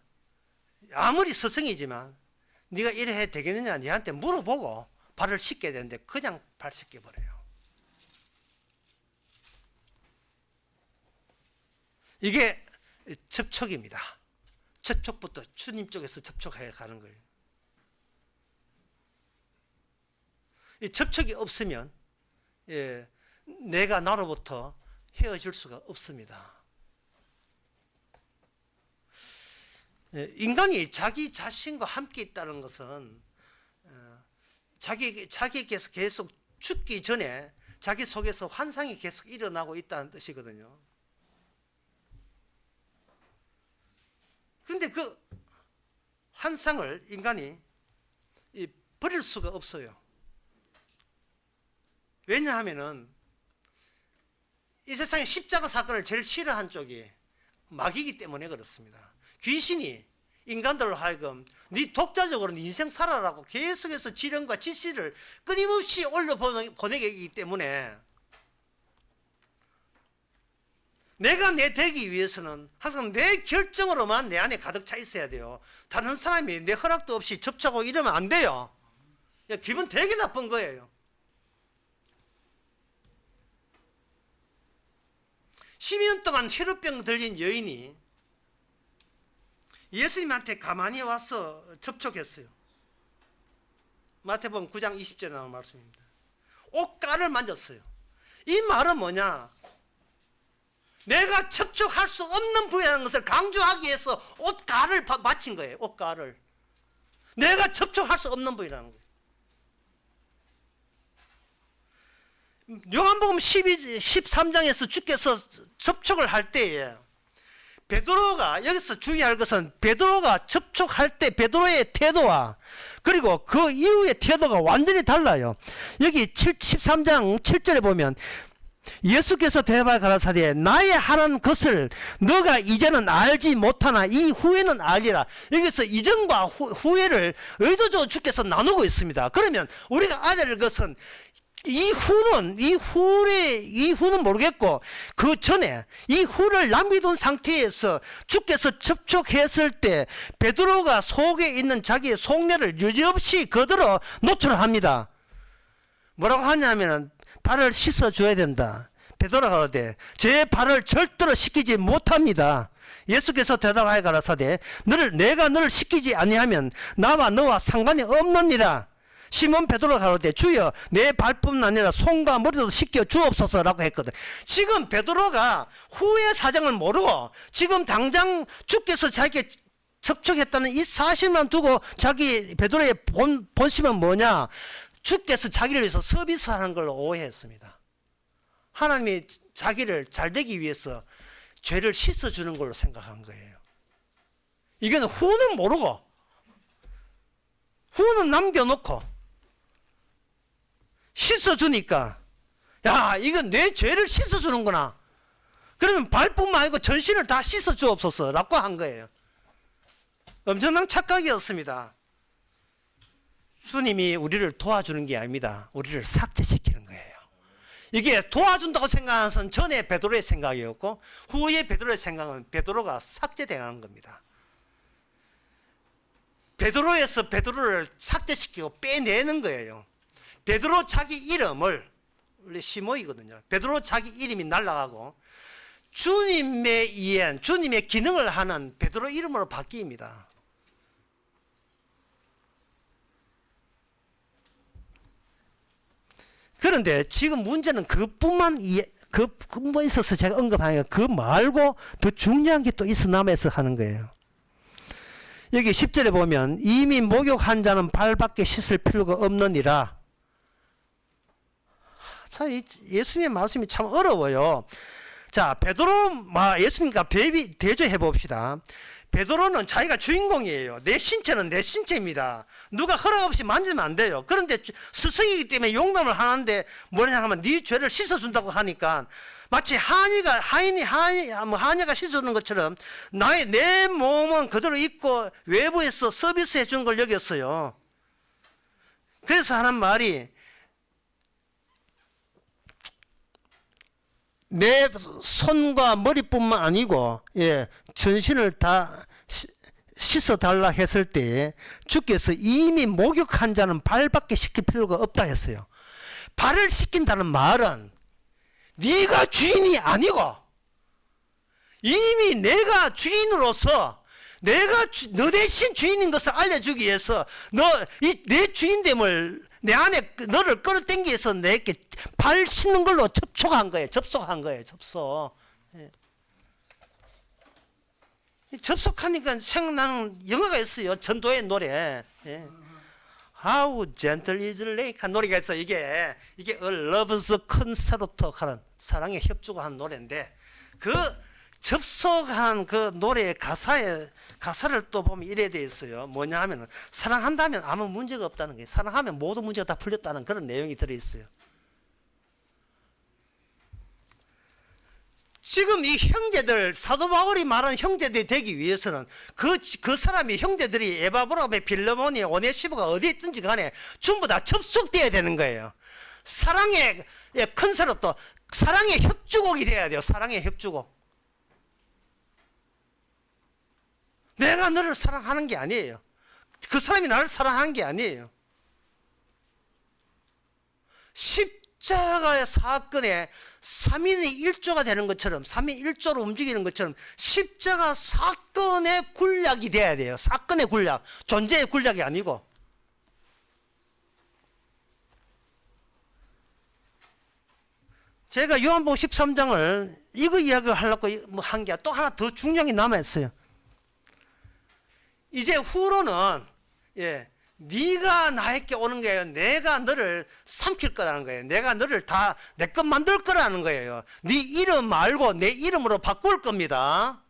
아무리 스승이지만 네가 이래 해도 되겠느냐 니한테 물어보고 발을 씻게 되는데 그냥 발 씻겨버려요. 이게 접촉입니다. 접촉부터 주님 쪽에서 접촉해 가는 거예요. 이 접촉이 없으면 내가 나로부터 헤어질 수가 없습니다. 인간이 자기 자신과 함께 있다는 것은 자기께서 계속 죽기 전에 자기 속에서 환상이 계속 일어나고 있다는 뜻이거든요. 그런데 그 환상을 인간이 버릴 수가 없어요. 왜냐하면은 이 세상에 십자가 사건을 제일 싫어한 쪽이 마귀이기 때문에 그렇습니다. 귀신이 인간들로 하여금 네 독자적으로 네 인생 살아라고 계속해서 지령과 지시를 끊임없이 올려보내게 하기 때문에 내가 내 되기 위해서는 항상 내 결정으로만 내 안에 가득 차 있어야 돼요. 다른 사람이 내 허락도 없이 접촉하고 이러면 안 돼요. 기분 되게 나쁜 거예요. 12년 동안 혈우병 들린 여인이 예수님한테 가만히 와서 접촉했어요. 마태복음 9장 20절에 나온 말씀입니다. 옷가를 만졌어요. 이 말은 뭐냐? 내가 접촉할 수 없는 부위라는 것을 강조하기 위해서 옷가를 맞힌 거예요. 옷가를. 내가 접촉할 수 없는 부위라는 거예요. 요한복음 13장에서 주께서 접촉을 할 때에 베드로가, 여기서 주의할 것은 베드로가 접촉할 때 베드로의 태도와 그리고 그 이후의 태도가 완전히 달라요. 여기 13장 7절에 보면 예수께서 대답하여 가라사대 나의 하는 것을 너가 이제는 알지 못하나 이후에는 알리라. 여기서 이전과 후에를 의도적으로 주께서 나누고 있습니다. 그러면 우리가 알아야 될 것은 이후는 모르겠고 그 전에 이후를 남겨둔 상태에서 주께서 접촉했을 때 베드로가 속에 있는 자기의 속내를 유지없이 그대로 노출합니다. 뭐라고 하냐면은 발을 씻어줘야 된다. 베드로가 그러되 제 발을 절대로 씻기지 못합니다. 예수께서 대답하여 가라사대 내가 너를 씻기지 아니하면 나와 너와 상관이 없느니라. 시몬 베드로가 가로되 주여 내 발뿐 아니라 손과 머리도 씻겨 주옵소서라고 했거든. 지금 베드로가 후의 사정을 모르고 지금 당장 주께서 자기에게 접촉했다는 이 사실만 두고 자기 베드로의 본심은 뭐냐? 주께서 자기를 위해서 서비스하는 걸로 오해했습니다. 하나님이 자기를 잘되기 위해서 죄를 씻어주는 걸로 생각한 거예요. 이거는 후는 모르고 후는 남겨놓고 씻어주니까 야 이건 내 죄를 씻어주는구나. 그러면 발뿐만 아니고 전신을 다 씻어주옵소서 라고 한 거예요. 엄청난 착각이었습니다. 주님이 우리를 도와주는 게 아닙니다. 우리를 삭제시키는 거예요. 이게 도와준다고 생각하는 것은 전에 베드로의 생각이었고 후에 베드로의 생각은 베드로가 삭제되는 겁니다. 베드로에서 베드로를 삭제시키고 빼내는 거예요. 베드로 자기 이름을 원래 시모이거든요. 베드로 자기 이름이 날아가고 주님의 기능을 하는 베드로 이름으로 바뀝니다. 그런데 지금 문제는 그뿐만 있어서 제가 언급하는 그 말고 더 중요한 게 또 있어 남아서 하는 거예요. 여기 10절에 보면 이미 목욕한 자는 발밖에 씻을 필요가 없느니라. 참 예수님의 말씀이 참 어려워요. 자, 예수님과 대조해 봅시다. 베드로는 자기가 주인공이에요. 내 신체는 내 신체입니다. 누가 허락 없이 만지면 안 돼요. 그런데 스승이기 때문에 용담을 하는데 뭐냐 하면 네 죄를 씻어준다고 하니까 마치 한이가 씻어주는 것처럼 내 몸은 그대로 있고 외부에서 서비스 해준 걸 여겼어요. 그래서 하는 말이 내 손과 머리뿐만 아니고 전신을 다 씻어달라 했을 때 주께서 이미 목욕한 자는 발밖에 씻길 필요가 없다 했어요. 발을 씻긴다는 말은 네가 주인이 아니고 이미 내가 주인으로서 너 대신 주인인 것을 알려주기 위해서 내 주인됨을 내 안에 너를 끌어당기 위해서 내게 발 씻는 걸로 접속한 거예요. 접속. 접속하니까 생각나는 영화가 있어요. 전도의 노래. How gentle is the lake 한 노래가 있어요. 이게 A love's concert 하는 사랑의 협주가 한 노래인데 그 접속한 그 노래의 가사를 또 보면 이래 돼 있어요. 뭐냐 하면 사랑한다면 아무 문제가 없다는 거예요. 사랑하면 모든 문제가 다 풀렸다는 그런 내용이 들어 있어요. 지금 이 형제들, 사도 바울이 말하는 형제들이 되기 위해서는 그 사람이 형제들이 에바브라의 빌레몬이 오네시모가 어디에 있든지 간에 전부 다 접속돼야 되는 거예요. 사랑의 컨서트, 사랑의 협주곡이 돼야 돼요. 사랑의 협주곡. 내가 너를 사랑하는 게 아니에요. 그 사람이 나를 사랑하는 게 아니에요. 십자가의 사건에 3인의 1조가 되는 것처럼 3인 1조로 움직이는 것처럼 십자가 사건의 군략이 돼야 돼요. 사건의 군략, 존재의 군략이 아니고. 제가 요한복음 13장을 이거 이야기를 하려고 한 게 또 하나 더 중요한 게 남아있어요. 이제 후로는 네가 나에게 오는 거예요. 내가 너를 삼킬 거라는 거예요. 내가 너를 다 내 것 만들 거라는 거예요. 네 이름 말고 내 이름으로 바꿀 겁니다.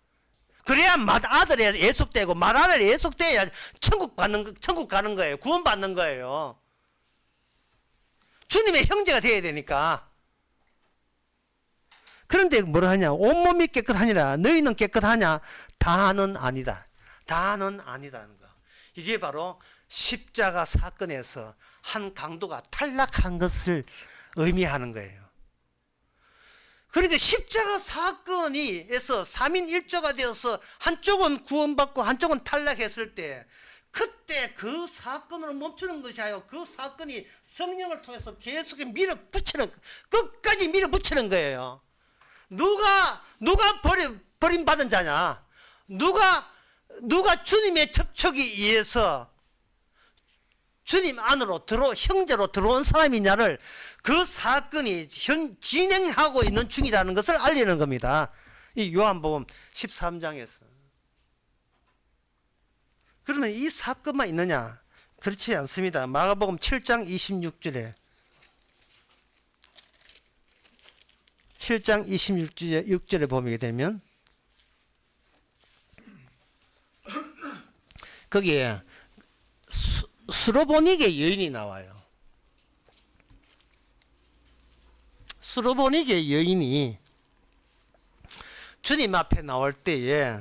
그래야 맏아들이 예속되고 맏아들이 예속돼야 천국 가는 거예요. 구원 받는 거예요. 주님의 형제가 되어야 되니까. 그런데 뭐라 하냐? 온몸이 깨끗하니라. 너희는 깨끗하냐? 다는 아니다. 다는 아니다는 거. 이게 바로 십자가 사건에서 한 강도가 탈락한 것을 의미하는 거예요. 그런데 십자가 사건에서 3인 1조가 되어서 한쪽은 구원받고 한쪽은 탈락했을 때 그때 그 사건으로 멈추는 것이 아니고 그 사건이 성령을 통해서 계속 밀어붙이는, 끝까지 밀어붙이는 거예요. 누가 버림받은 자냐? 누가 주님의 접촉에 의해서 주님 안으로 형제로 들어온 사람이냐를 그 사건이 진행하고 있는 중이라는 것을 알리는 겁니다. 이 요한복음 13장에서. 그러면 이 사건만 있느냐? 그렇지 않습니다. 마가복음 7장 26절에 7장 26절에 보게 되면 거기에 수로보니게 여인이 나와요. 수로보니게 여인이 주님 앞에 나올 때에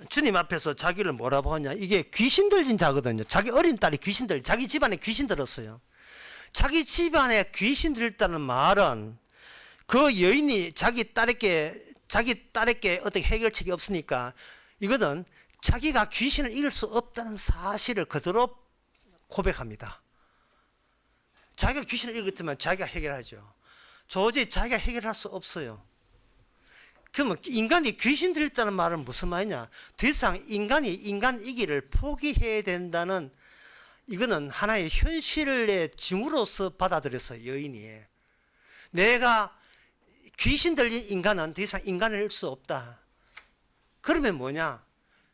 주님 앞에서 자기를 뭐라고 하냐? 이게 귀신 들린 자거든요. 자기 어린 딸이 자기 집안에 귀신 들었어요. 자기 집안에 귀신 들었다는 말은 그 여인이 자기 딸에게 어떻게 해결책이 없으니까 이거는 자기가 귀신을 이길 수 없다는 사실을 그대로 고백합니다. 자기가 귀신을 이겼다면 자기가 해결하죠. 도저히 자기가 해결할 수 없어요. 그러면 인간이 귀신 들었다는 말은 무슨 말이냐? 더 이상 인간이 인간 이기를 포기해야 된다는, 이거는 하나의 현실의 징후로서 받아들였어요. 여인이. 내가 귀신 들린 인간은 더 이상 인간을 할 수 없다. 그러면 뭐냐?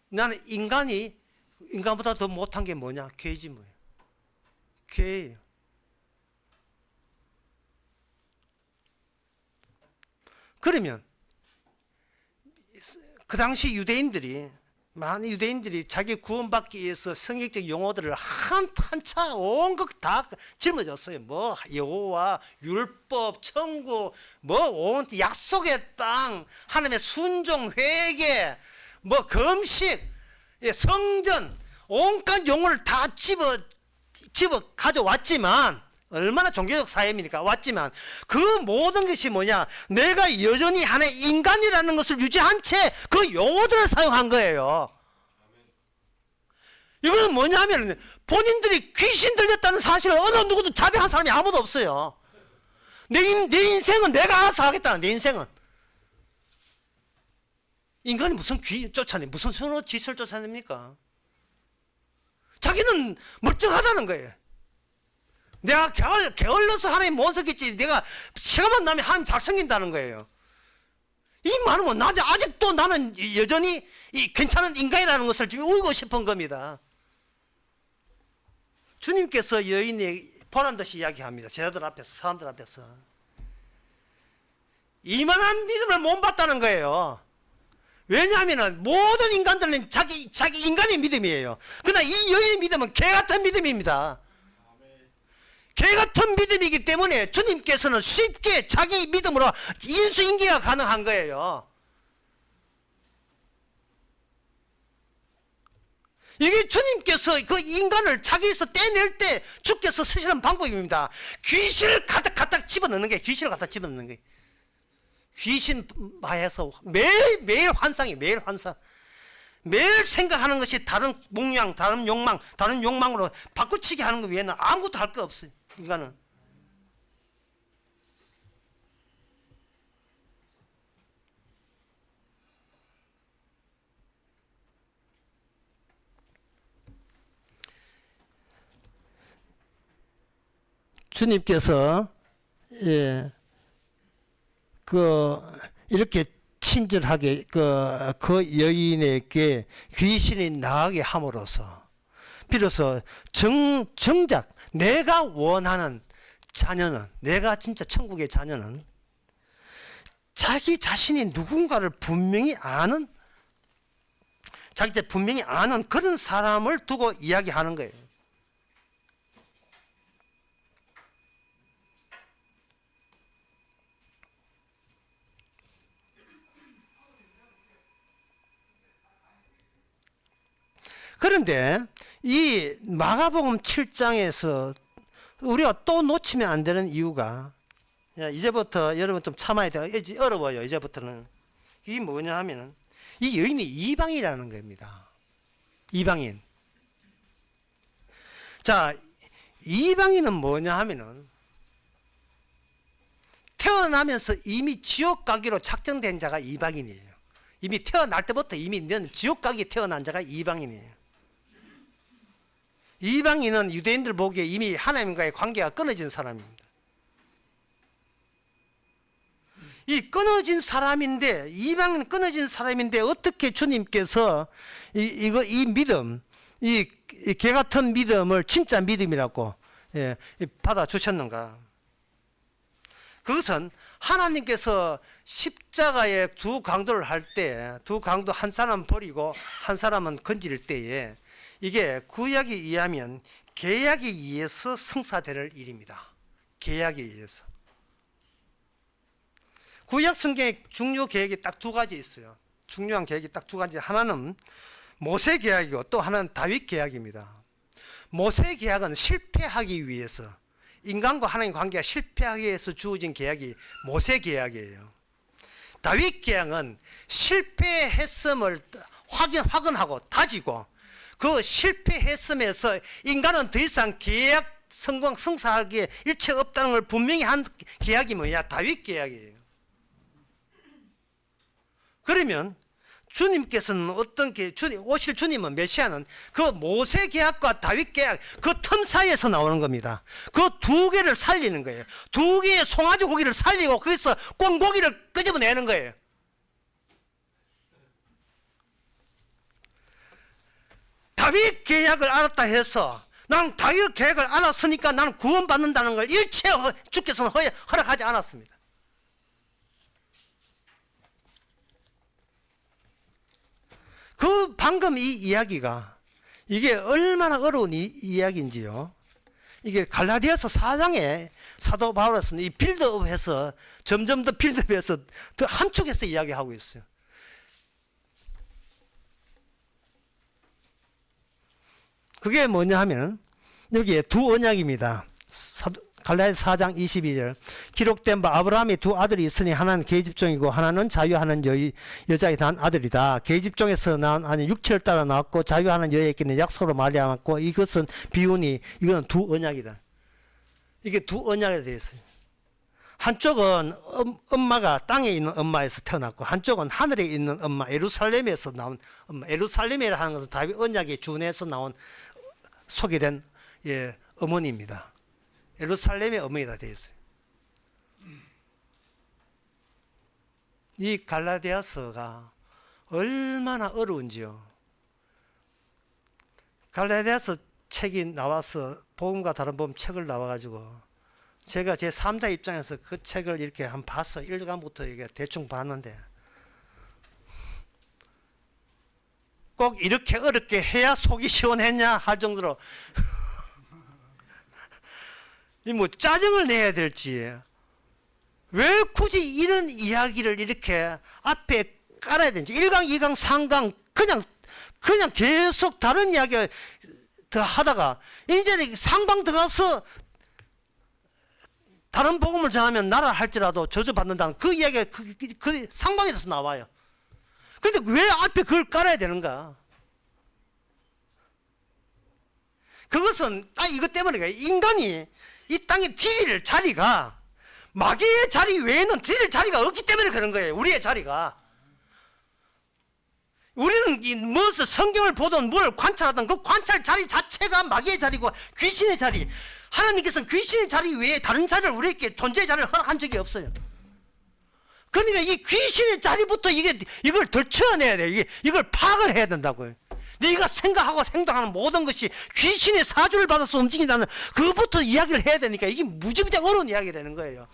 나는 인간보다 더 못한 게 뭐냐? 죄지 뭐예요. 죄예요. 그러면 그 당시 많은 유대인들이 자기 구원받기 위해서 성경적 용어들을 한차 온것 다 짊어졌어요. 뭐 여호와, 율법, 천국, 뭐 온 약속의 땅, 하나님의 순종, 회개, 뭐 금식, 성전, 온갖 용어를 다 집어 가져왔지만, 얼마나 종교적 사회입니까? 왔지만 그 모든 것이 뭐냐? 내가 여전히 하나의 인간이라는 것을 유지한 채 그 용어들을 사용한 거예요. 이거는 뭐냐면 본인들이 귀신 들렸다는 사실을 어느 누구도 자백한 사람이 아무도 없어요. 내 인생은 내가 알아서 하겠다는, 내 인생은. 인간이 무슨 귀 쫓아내, 무슨 선호 짓을 쫓아냅니까? 자기는 멀쩡하다는 거예요. 내가 게을러서 하나님 못 생겼지, 내가 시간만 나면 하나님 잘 생긴다는 거예요. 이 말은 뭐 아직도 나는 여전히 괜찮은 인간이라는 것을 지금 우기고 싶은 겁니다. 주님께서 여인이 보란 듯이 이야기합니다. 제자들 앞에서, 사람들 앞에서. 이만한 믿음을 못 받다는 거예요. 왜냐하면 모든 인간들은 자기 인간의 믿음이에요. 그러나 이 여인의 믿음은 개 같은 믿음입니다. 개 같은 믿음이기 때문에 주님께서는 쉽게 자기 믿음으로 인수인계가 가능한 거예요. 이게 주님께서 그 인간을 자기에서 떼낼 때 주께서 쓰시는 방법입니다. 귀신을 갖다 집어넣는 게, 귀신을 갖다 집어넣는 게. 귀신 마에서 매일 환상이, 매일 환상. 매일 생각하는 것이 다른 목량, 다른 욕망으로 바꾸치게 하는 것 외에는 아무것도 할 거 없어요. 인간은. 주님께서 이렇게 친절하게 그 여인에게 귀신이 나가게 함으로써 비로소 정작 내가 원하는 자녀는, 내가 진짜 천국의 자녀는 자기 자신이 누군가를 분명히 아는, 분명히 아는 그런 사람을 두고 이야기하는 거예요. 그런데 이 마가복음 7장에서 우리가 또 놓치면 안 되는 이유가, 이제부터 여러분 좀 참아야 돼요. 어려워요. 이제부터는. 이게 뭐냐 하면은 이 여인이 이방인이라는 겁니다. 이방인. 자, 이방인은 뭐냐 하면은 태어나면서 이미 지옥 가기로 작정된 자가 이방인이에요. 이미 태어날 때부터 이미 넌 지옥 가기 태어난 자가 이방인이에요. 이방인은 유대인들 보기에 이미 하나님과의 관계가 끊어진 사람입니다. 이 끊어진 사람인데, 이방인 끊어진 사람인데 어떻게 주님께서 이 믿음, 이 개 같은 믿음을 진짜 믿음이라고 받아 주셨는가? 그것은 하나님께서 십자가의 두 강도를 할 때, 두 강도 한 사람 버리고 한 사람은 건질 때에, 이게 구약에 의하면 계약에 의해서 성사될 일입니다. 계약에 의해서. 구약 성경에 중요 계획이 딱 두 가지 있어요. 중요한 계획이 딱 두 가지. 하나는 모세 계약이고 또 하나는 다윗 계약입니다. 모세 계약은 실패하기 위해서, 인간과 하나님 관계가 실패하기 위해서 주어진 계약이 모세 계약이에요. 다윗 계약은 실패했음을 확언하고 다지고, 그 실패했음에서 인간은 더 이상 계약 성사하기에 일체 없다는 걸 분명히 한 계약이 뭐냐? 다윗 계약이에요. 그러면 주님께서는 어떤 오실 주님은 메시아는 그 모세 계약과 다윗 계약 그 틈 사이에서 나오는 겁니다. 그 두 개를 살리는 거예요. 두 개의 송아지 고기를 살리고 거기서 꽁고기를 끄집어내는 거예요. 다윗 계약을 알았다 해서 나는 다윗 계약을 알았으니까 나는 구원받는다는 걸 일체 주께서는 허락하지 않았습니다. 그 방금 이 이야기가 이게 얼마나 어려운 이야기인지요. 이게 갈라디아서 4장에 사도 바울은 이 빌드업해서 점점 더 빌드업해서 더 한쪽에서 이야기하고 있어요. 그게 뭐냐 하면 여기에 두 언약입니다. 갈라디아서 4장 22절 기록된 바 아브라함이 두 아들이 있으니 하나는 계집종이고 하나는 자유하는 여자에 난 아들이다. 계집종에서 나온 아니 육체를 따라 나왔고 자유하는 여자에게는 약속으로 말미암았고 이것은 비운이 이거는 두 언약이다. 이게 두 언약이 되어 있어요. 한쪽은 엄마가 땅에 있는 엄마에서 태어났고 한쪽은 하늘에 있는 엄마 예루살렘에서 나온 엄마. 예루살렘이라 하는 것은 다윗 언약에 준해서 나온 소개된 어머니입니다. 예루살렘의 어머니가 되어 있어요. 이 갈라디아서가 얼마나 어려운지요. 갈라디아서 책이 나와서 복음과 다른 복음 책을 나와가지고 제가 제 3자 입장에서 그 책을 이렇게 한번 봤어. 1강부터 이게 대충 봤는데 꼭 이렇게 어렵게 해야 속이 시원했냐 할 정도로 뭐 짜증을 내야 될지, 왜 굳이 이런 이야기를 이렇게 앞에 깔아야 되는지, 1강, 2강, 3강 그냥 계속 다른 이야기 더 하다가 이제 3강 들어가서 다른 복음을 전하면 나라 할지라도 저주받는다는 그 이야기가 그 상방에서 나와요. 그런데 왜 앞에 그걸 깔아야 되는가? 그것은 딱 이것 때문에 인간이 이 땅에 디딜 자리가 마귀의 자리 외에는 디딜 자리가 없기 때문에 그런 거예요. 우리의 자리가. 우리는 무엇을 성경을 보든 뭘 관찰하든 그 관찰 자리 자체가 마귀의 자리고 귀신의 자리. 하나님께서는 귀신의 자리 외에 다른 자리를 우리에게 존재의 자리를 허락한 적이 없어요. 그러니까 이 귀신의 자리부터 이걸 덜쳐내야 돼. 이걸 파악을 해야 된다고요. 네가 생각하고 행동하는 모든 것이 귀신의 사주를 받아서 움직인다는 그것부터 이야기를 해야 되니까 이게 무지무지 어려운 이야기가 되는 거예요.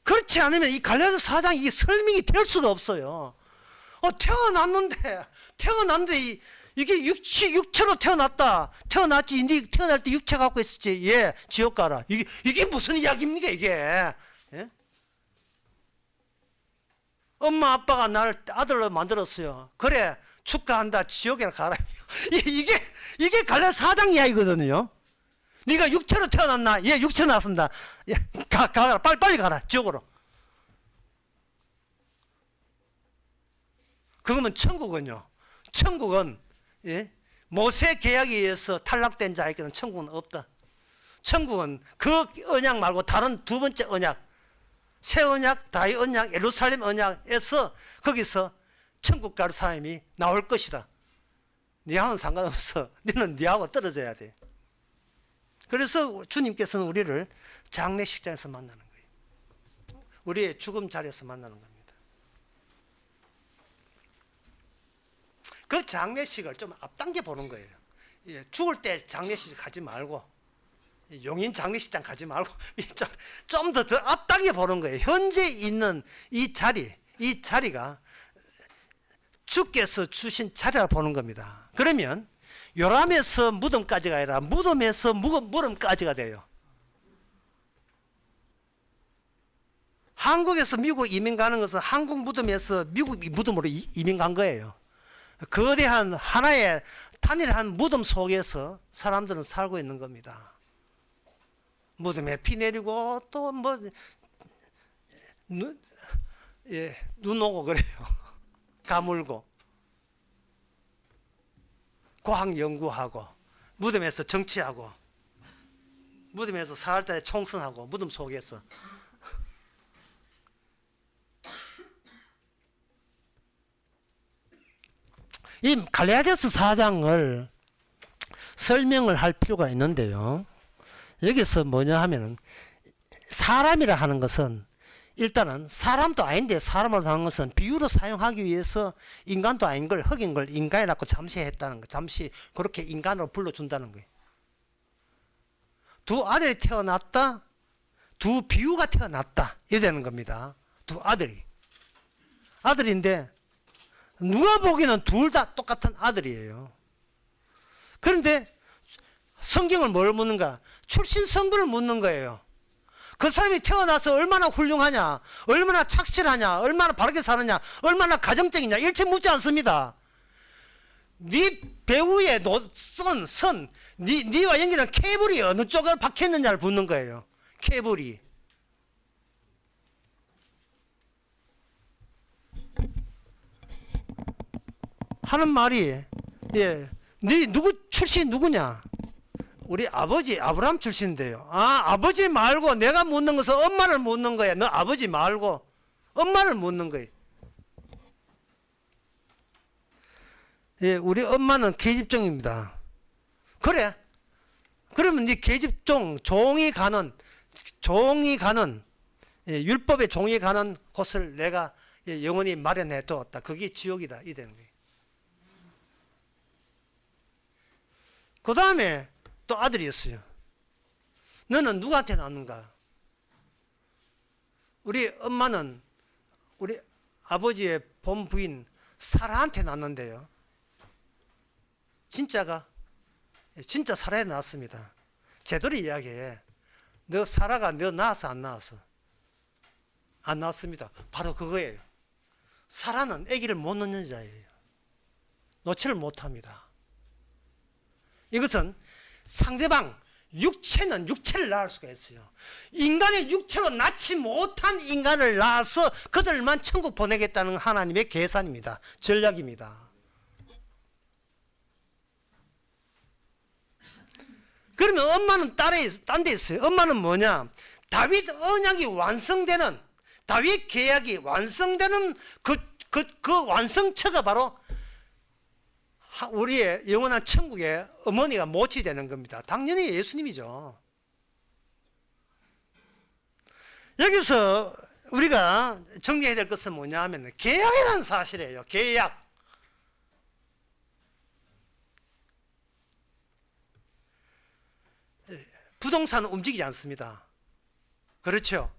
그렇지 않으면 이 갈라디아서 4장이 이게 설명이 될 수가 없어요. 태어났는데 이게 육체로 태어났지. 네 태어날 때 육체 갖고 있었지. 예, 지옥 가라. 이게 무슨 이야기입니까 이게? 예? 엄마 아빠가 나를 아들로 만들었어요. 그래, 축하한다. 지옥에 가라. 이게 갈라디아서 4장 이야기거든요. 네가 육체로 태어났나? 예, 육체로 나왔습니다. 예, 가라. 빨리 가라. 지옥으로. 그러면 천국은요? 천국은 예? 모세 계약에 의해서 탈락된 자에게는 천국은 없다. 천국은 그 언약 말고 다른 두 번째 언약, 새 언약, 다윗 언약, 예루살렘 언약에서 거기서 천국 갈 사람이 나올 것이다. 니하고는 상관없어. 너는 니하고 떨어져야 돼. 그래서 주님께서는 우리를 장례식장에서 만나는 거예요. 우리의 죽음 자리에서 만나는 겁니다. 그 장례식을 좀 앞당겨 보는 거예요. 예, 죽을 때 장례식 가지 말고 용인 장례식장 가지 말고 좀 더 앞당겨 보는 거예요. 현재 있는 이 자리가 주께서 주신 자리라 보는 겁니다. 그러면 요람에서 무덤까지가 아니라 무덤에서 무덤까지가 돼요. 한국에서 미국 이민 가는 것은 한국 무덤에서 미국 무덤으로 이민 간 거예요. 거대한 하나의 단일한 무덤 속에서 사람들은 살고 있는 겁니다. 무덤에 피 내리고 또 눈 오고 그래요. 가물고 과학 연구하고 무덤에서 정치하고 무덤에서 4월달에 총선하고 무덤 속에서 이 갈라디아서 4장을 설명을 할 필요가 있는데요. 여기서 뭐냐 하면은 사람이라 하는 것은 일단은 사람도 아닌데 사람으로 하는 것은 비유로 사용하기 위해서 인간도 아닌 걸 흑인 걸 인간이라고 잠시 했다는 거. 잠시 그렇게 인간으로 불러준다는 거예요. 두 아들이 태어났다. 두 비유가 태어났다. 이래 되는 겁니다. 두 아들인데 누가 보기에는 둘 다 똑같은 아들이에요. 그런데 성경을 뭘 묻는가? 출신 성분을 묻는 거예요. 그 사람이 태어나서 얼마나 훌륭하냐, 얼마나 착실하냐, 얼마나 바르게 사느냐, 얼마나 가정적이냐 일체 묻지 않습니다. 네 배우의 네와 연결한 케이블이 어느 쪽에 박혔느냐를 묻는 거예요. 케이블이. 하는 말이 네 누구 출신이 누구냐? 우리 아버지 아브라함 출신인데요. 아버지 말고 내가 묻는 것은 엄마를 묻는 거야. 너 아버지 말고 엄마를 묻는 거야. 예, 우리 엄마는 계집종입니다. 그래? 그러면 네 계집종 종이 가는 예, 율법의 종이 가는 곳을 내가 예, 영원히 마련해 두었다. 그게 지옥이다. 이 되는 거예요. 그 다음에 또 아들이었어요. 너는 누구한테 낳는가? 우리 엄마는 우리 아버지의 본부인 사라한테 낳는데요. 진짜 사라에 낳았습니다. 제대로 이야기해. 너 사라가 너 낳았어 안 낳았어? 안 낳았습니다. 바로 그거예요. 사라는 아기를 못 낳는 자예요. 노체를 못합니다. 이것은 상대방 육체는 육체를 낳을 수가 있어요. 인간의 육체로 낳지 못한 인간을 낳아서 그들만 천국 보내겠다는 하나님의 계산입니다. 전략입니다. 그러면 엄마는 딴 데 있어요. 엄마는 뭐냐? 다윗 언약이 완성되는, 다윗 계약이 완성되는 그 완성처가 바로 우리의 영원한 천국의 어머니가 모치 되는 겁니다. 당연히 예수님이죠. 여기서 우리가 정리해야 될 것은 뭐냐 하면 계약이라는 사실이에요. 계약. 부동산은 움직이지 않습니다. 그렇죠?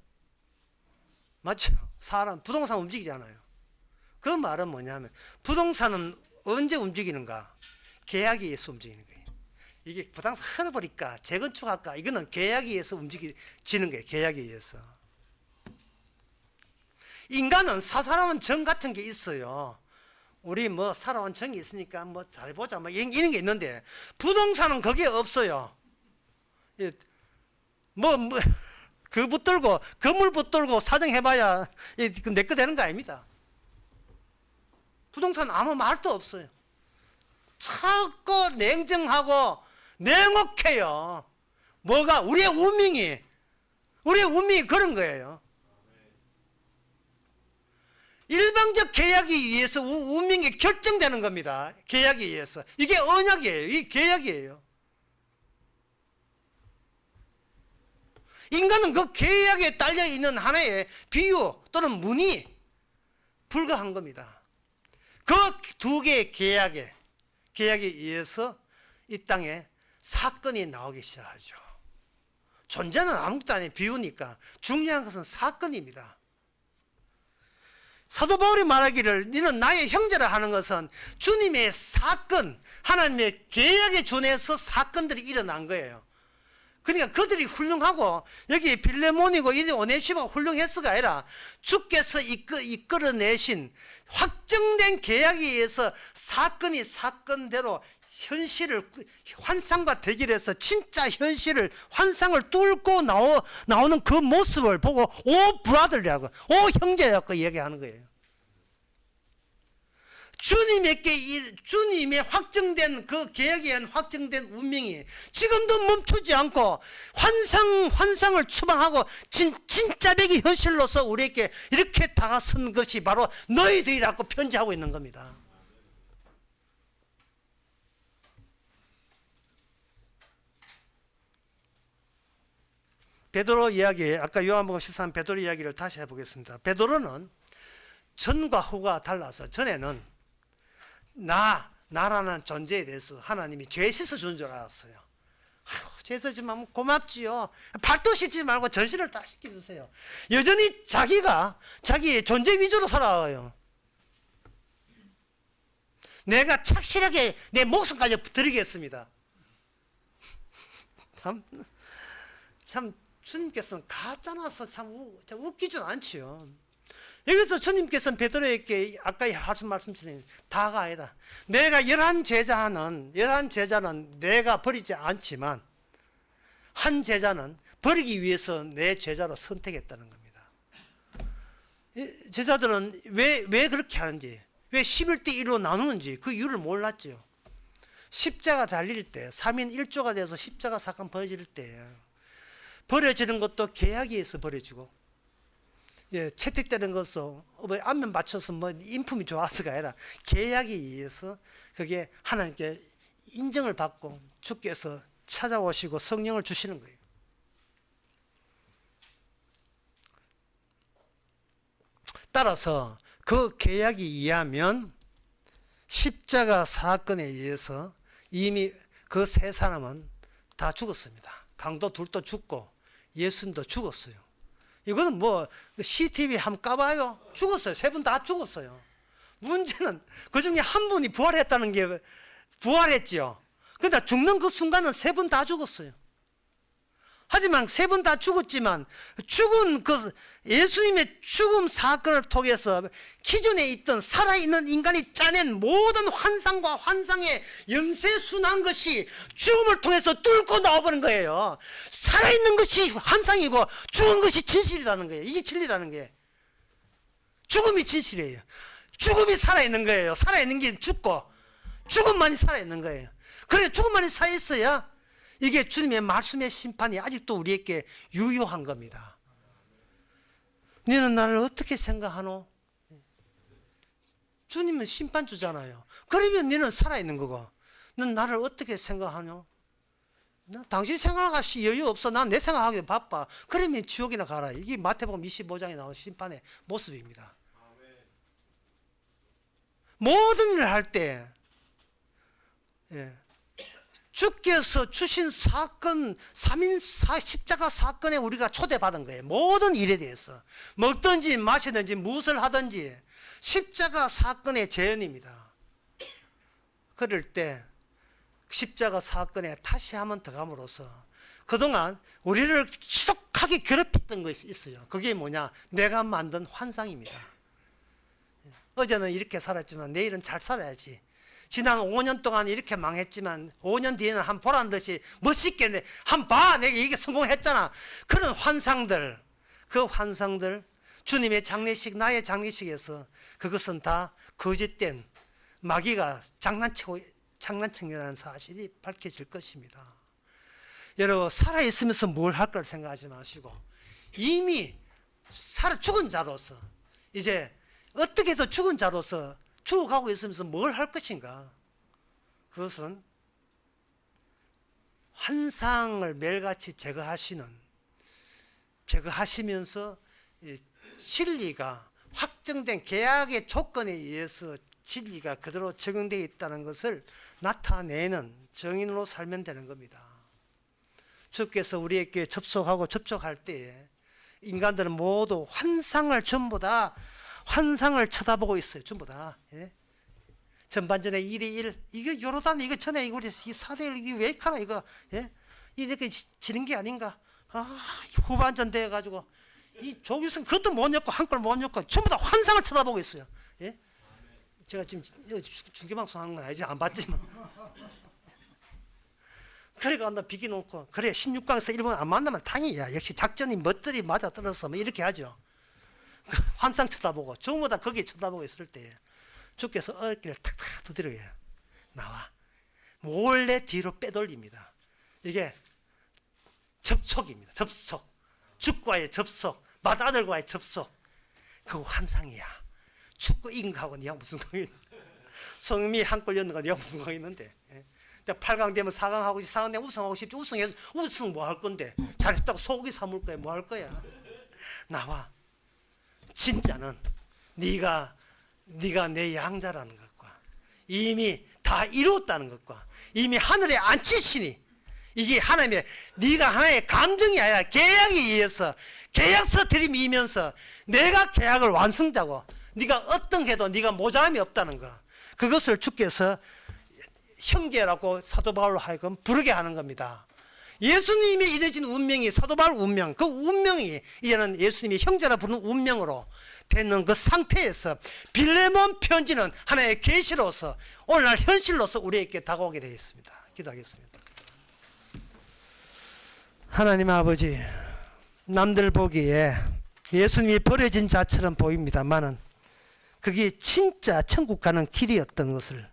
맞죠? 부동산 움직이지 않아요. 그 말은 뭐냐면 부동산은 언제 움직이는가? 계약에 의해서 움직이는 거예요. 이게 부동산 하나 버릴까 재건축할까 이거는 계약에 의해서 움직이지는 거예요. 계약에 의해서. 인간은 사람은 정 같은 게 있어요. 우리 뭐 살아온 정이 있으니까 뭐 잘해보자 뭐 이런 게 있는데 부동산은 그게 없어요. 그 붙들고 건물 붙들고 사정해봐야 내 거 되는 거 아닙니다. 부동산 아무 말도 없어요. 차고 냉정하고 냉혹해요. 뭐가 우리의 운명이 그런 거예요. 일방적 계약에 의해서 운명이 결정되는 겁니다. 계약에 의해서. 이게 언약이에요. 이게 계약이에요. 인간은 그 계약에 딸려있는 하나의 비유 또는 문이 불과한 겁니다. 그 두 개의 계약에 의해서 이 땅에 사건이 나오기 시작하죠. 존재는 아무것도 아니에요. 비유니까. 중요한 것은 사건입니다. 사도 바울이 말하기를 너는 나의 형제라 하는 것은 주님의 사건, 하나님의 계약에 준해서 사건들이 일어난 거예요. 그러니까 그들이 훌륭하고 여기 빌레몬이고 이 오네시모가 훌륭했어가 아니라 주께서 이끌어내신 확정된 계약에 의해서 사건이 사건대로 현실을 환상과 대결해서 진짜 현실을 환상을 뚫고 나오는 그 모습을 보고 오 브라더라고 오 형제라고 얘기하는 거예요. 주님의 확정된 그 계약에 의한 확정된 운명이 지금도 멈추지 않고 환상을 추방하고 진짜 백이 현실로서 우리에게 이렇게 다가선 것이 바로 너희들이라고 편지하고 있는 겁니다. 베드로 이야기, 아까 요한복음 13 베드로 이야기를 다시 해보겠습니다. 베드로는 전과 후가 달라서 전에는 나라는 존재에 대해서 하나님이 죄 씻어준 줄 알았어요. 죄 씻어주면 고맙지요. 발도 씻지 말고 전신을 다 씻겨주세요. 여전히 자기의 존재 위주로 살아가요. 내가 착실하게 내 목숨까지 드리겠습니다. 참 주님께서는 가짜나서 참 웃기진 않지요. 여기서 주님께서는 베드로에게 아까 하신 말씀처럼 다가 아니다. 내가 열한 제자는 내가 버리지 않지만 한 제자는 버리기 위해서 내 제자로 선택했다는 겁니다. 제자들은 왜 그렇게 하는지, 왜 11대 1로 나누는지 그 이유를 몰랐죠. 십자가 달릴 때 3인 1조가 돼서 십자가 사건 벌어질 때 버려지는 것도 계약에 의해서 버려지고 채택되는 것은 안면 맞춰서 인품이 좋아서가 아니라 계약에 의해서 그게 하나님께 인정을 받고 주께서 찾아오시고 성령을 주시는 거예요. 따라서 그 계약에 의하면 십자가 사건에 의해서 이미 그 세 사람은 다 죽었습니다. 강도 둘도 죽고 예수님도 죽었어요. 이거는 CCTV 한번 까봐요. 죽었어요. 세 분 다 죽었어요. 문제는 그 중에 한 분이 부활했다는 게 부활했지요. 그러니까 죽는 그 순간은 세 분 다 죽었어요. 하지만 세 분 다 죽었지만 죽은 그 예수님의 죽음 사건을 통해서 기존에 있던 살아있는 인간이 짜낸 모든 환상과 환상의 연쇄순환 것이 죽음을 통해서 뚫고 나와버린 거예요. 살아있는 것이 환상이고 죽은 것이 진실이라는 거예요. 이게 진리라는 게. 죽음이 진실이에요. 죽음이 살아있는 거예요. 살아있는 게 죽고 죽음만이 살아있는 거예요. 그래 죽음만이 살아있어야 이게 주님의 말씀의 심판이 아직도 우리에게 유효한 겁니다. 너는 나를 어떻게 생각하노? 주님은 심판주잖아요. 그러면 너는 살아있는 거고 넌 나를 어떻게 생각하노? 당신 생각할 여유 없어. 난 내 생각하기도 바빠. 그러면 지옥이나 가라. 이게 마태복음 25장에 나온 심판의 모습입니다. 모든 일을 할 때 주께서 주신 사건, 3인 십자가 사건에 우리가 초대받은 거예요. 모든 일에 대해서 먹든지 마시든지 무엇을 하든지 십자가 사건의 재현입니다. 그럴 때 십자가 사건에 다시 한번 들어감으로써 그동안 우리를 지속하게 괴롭혔던 것이 있어요. 그게 뭐냐? 내가 만든 환상입니다. 어제는 이렇게 살았지만 내일은 잘 살아야지. 지난 5년 동안 이렇게 망했지만 5년 뒤에는 한 보란 듯이 멋있게 한 봐, 내가 이게 성공했잖아. 그런 환상들, 그 환상들, 주님의 장례식, 나의 장례식에서 그것은 다 거짓된 마귀가 장난친이라는 사실이 밝혀질 것입니다. 여러분, 살아있으면서 뭘 할 걸 생각하지 마시고 이미 죽은 자로서 이제 어떻게 해서 죽은 자로서 죽어가고 있으면서 뭘 할 것인가? 그것은 환상을 매일같이 제거하시면서 진리가 확정된 계약의 조건에 의해서 진리가 그대로 적용되어 있다는 것을 나타내는 증인으로 살면 되는 겁니다. 주께서 우리에게 접촉할 때에 인간들은 모두 환상을 전부 다 환상을 쳐다보고 있어요. 전부 다. 예? 전반전에 2대1 이거 요르단 이거 전에 우리 4대1 이게 왜 이카나 이거 예? 이렇게 지는 게 아닌가? 후반전 돼 가지고 이 조규성 그것도 못 넣고 한 골 못 넣고 전부 다 환상을 쳐다보고 있어요. 예? 제가 지금 중계방송 하는 건 아니지 안 봤지만 그래가 나 비기 놓고 그래 16강에서 일본 안 만나면 당이야. 역시 작전이 멋들이 맞아 떨어서 뭐 이렇게 하죠. 환상 쳐다보고 전부 다 거기에 쳐다보고 있을 때 주께서 어깨를 탁탁 두드려요. 나와. 몰래 뒤로 빼돌립니다. 이게 접촉입니다. 접촉. 주과의 접촉. 맏아들과의 접촉. 그 환상이야. 축구 이긴 거하고 네가 무슨 관계 있는데. 손흥민이 한 골 넣는 거 네가 무슨 관계 있는데. 8강 되면 4강 하고 싶지. 4강 되면 우승하고 싶지. 우승 뭐 할 건데. 잘했다고 소고기 사물 거야. 뭐 할 거야. 나와. 진짜는 네가 내 양자라는 것과 이미 다 이루었다는 것과 이미 하늘에 앉히시니 이게 하나님의 네가 하나의 감정이 아니라 계약에 의해서 계약서 들이미면서 내가 계약을 완성자고 네가 어떤 해도 네가 모자람이 없다는 거 그것을 주께서 형제라고 사도 바울로 하여금 부르게 하는 겁니다. 예수님이 이루어진 운명이 사도 바울 운명 그 운명이 이제는 예수님이 형제라 부르는 운명으로 되는 그 상태에서 빌레몬 편지는 하나의 계시로서 오늘날 현실로서 우리에게 다가오게 되어 있습니다. 기도하겠습니다. 하나님 아버지 남들 보기에 예수님이 버려진 자처럼 보입니다만은 그게 진짜 천국 가는 길이었던 것을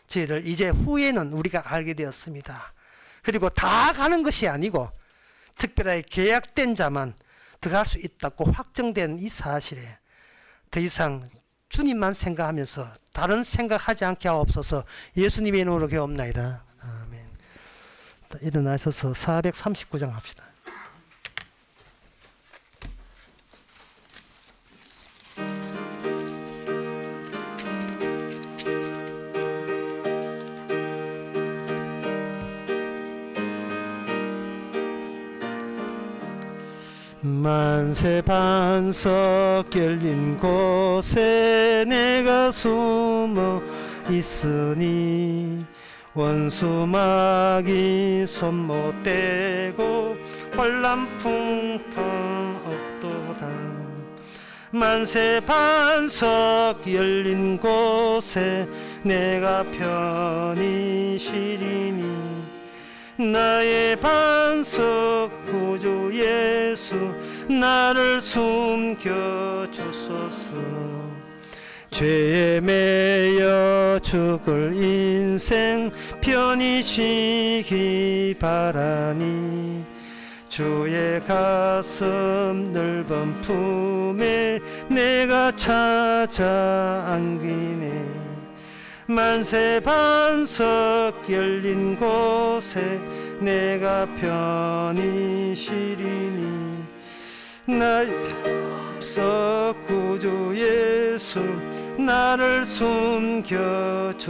저희들 이제 후에는 우리가 알게 되었습니다. 그리고 다 가는 것이 아니고 특별하게 계약된 자만 들어갈 수 있다고 확정된 이 사실에 더 이상 주님만 생각하면서 다른 생각하지 않게 하옵소서. 예수님의 이름으로 기도옵나이다. 아멘. 일어나셔서 439장 합시다. 만세 반석 열린 곳에 내가 숨어 있으니 원수마귀 손 못 대고 환난 풍파 없도다. 만세 반석 열린 곳에 내가 편히 쉬리니 나의 반석 구주 예수 나를 숨겨주소서. 죄에 매여 죽을 인생 편히 쉬기 바라니 주의 가슴 넓은 품에 내가 찾아 안기네. 만세 반석 열린 곳에 내가 편히 쉬리니 나의 반석 구주 예수 나를 숨겨주소서.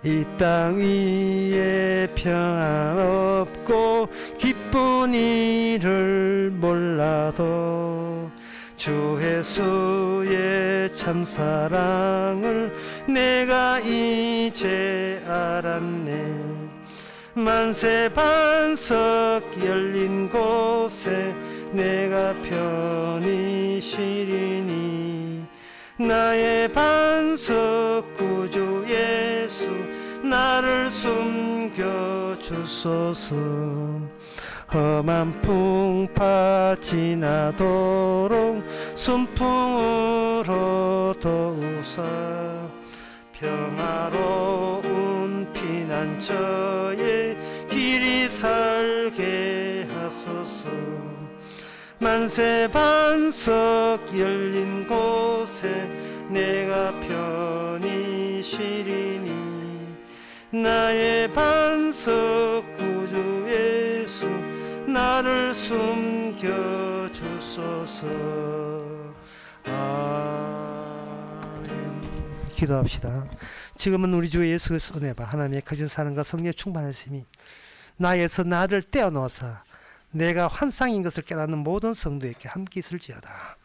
이 땅 위에 평안 없고 기쁜 일을 몰라도 주 예수의 참사랑을 내가 이제 알았네. 만세 반석 열린 곳에 내가 편히 쉬리니 나의 반석 구주 예수 나를 숨겨주소서. 험한 풍파 지나도록 순풍으로 도우사 평화로운 피난처에 길이 살게 하소서. 만세 반석 열린 곳에 내가 편히 쉬리니 나의 반석 구주 예수 나를 숨겨주소서. 아멘. 기도합시다. 지금은 우리 주 예수의 손에봐 하나님의 거진 사랑과 성령의 충만하심이 나에서 나를 떼어놓아서 내가 환상인 것을 깨닫는 모든 성도에게 함께 있을지어다.